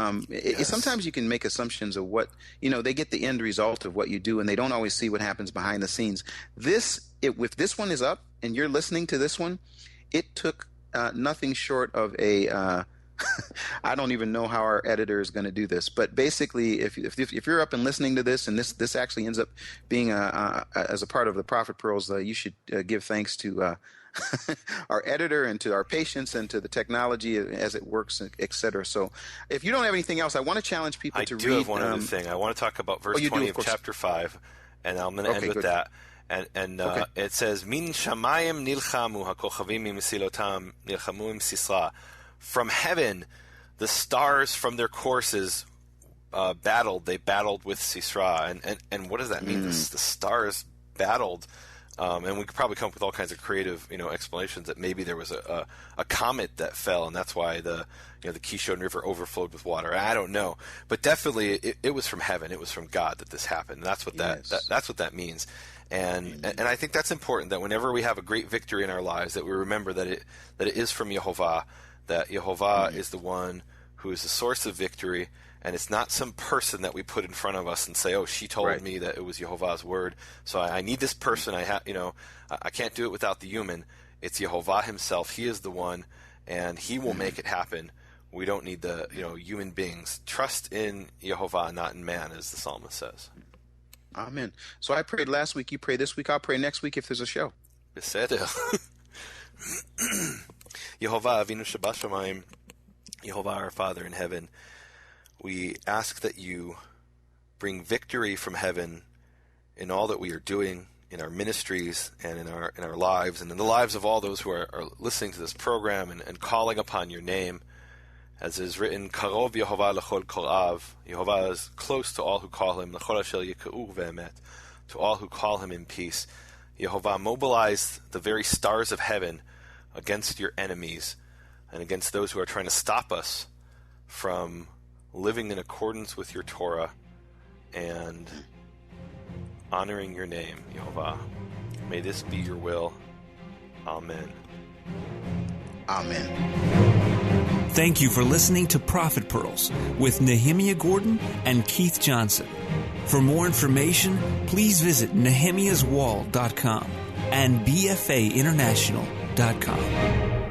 Speaker 3: Sometimes you can make assumptions of what they get the end result of what you do, and they don't always see what happens behind the scenes. If this one is up and you're listening to this one, it took nothing short of a. I don't even know how our editor is going to do this, but basically, if you're up and listening to this, and this actually ends up being as a part of the Prophet Pearls, you should give thanks to our editor and to our patience and to the technology as it works, etc. So, if you don't have anything else, I want to challenge people to read. I do
Speaker 2: have one other thing. I want to talk about verse 20 of chapter 5, and I'm going to end with that. And it says, Min shamayim nilchamu hakochavim misilotam nilchamu im Sisra. From heaven, the stars from their courses battled. They battled with Sisera. And what does that mean? The stars battled. And we could probably come up with all kinds of creative, explanations that maybe there was a comet that fell, and that's why the Kishon River overflowed with water. I don't know, but definitely it was from heaven. It was from God that this happened. And that's what that's what that means. And I think that's important, that whenever we have a great victory in our lives, that we remember that it is from Yehovah. That Yehovah is the one who is the source of victory, and it's not some person that we put in front of us and say, "Oh, she told me that it was Yehovah's word, so I need this person. I can't do it without the human." It's Yehovah himself. He is the one, and he will make it happen. We don't need the human beings. Trust in Yehovah, not in man, as the psalmist says.
Speaker 3: Amen. So I prayed last week. You pray this week. I'll pray next week if there's a show.
Speaker 2: Beseder. Yehovah Avinu Shabashamayim, Yehovah our Father in heaven, we ask that you bring victory from heaven in all that we are doing, in our ministries and in our lives, and in the lives of all those who are listening to this program and calling upon your name. As is written, Karov Yehovah lechol korav. Yehovah is close to all who call him, lechol asher yika'u ve'emet, to all who call him in peace. Yehovah, mobilize the very stars of heaven against your enemies and against those who are trying to stop us from living in accordance with your Torah and honoring your name, Yehovah. May this be your will. Amen.
Speaker 3: Amen.
Speaker 1: Thank you for listening to Prophet Pearls with Nehemia Gordon and Keith Johnson. For more information, please visit nehemiaswall.com and bfainternational.com.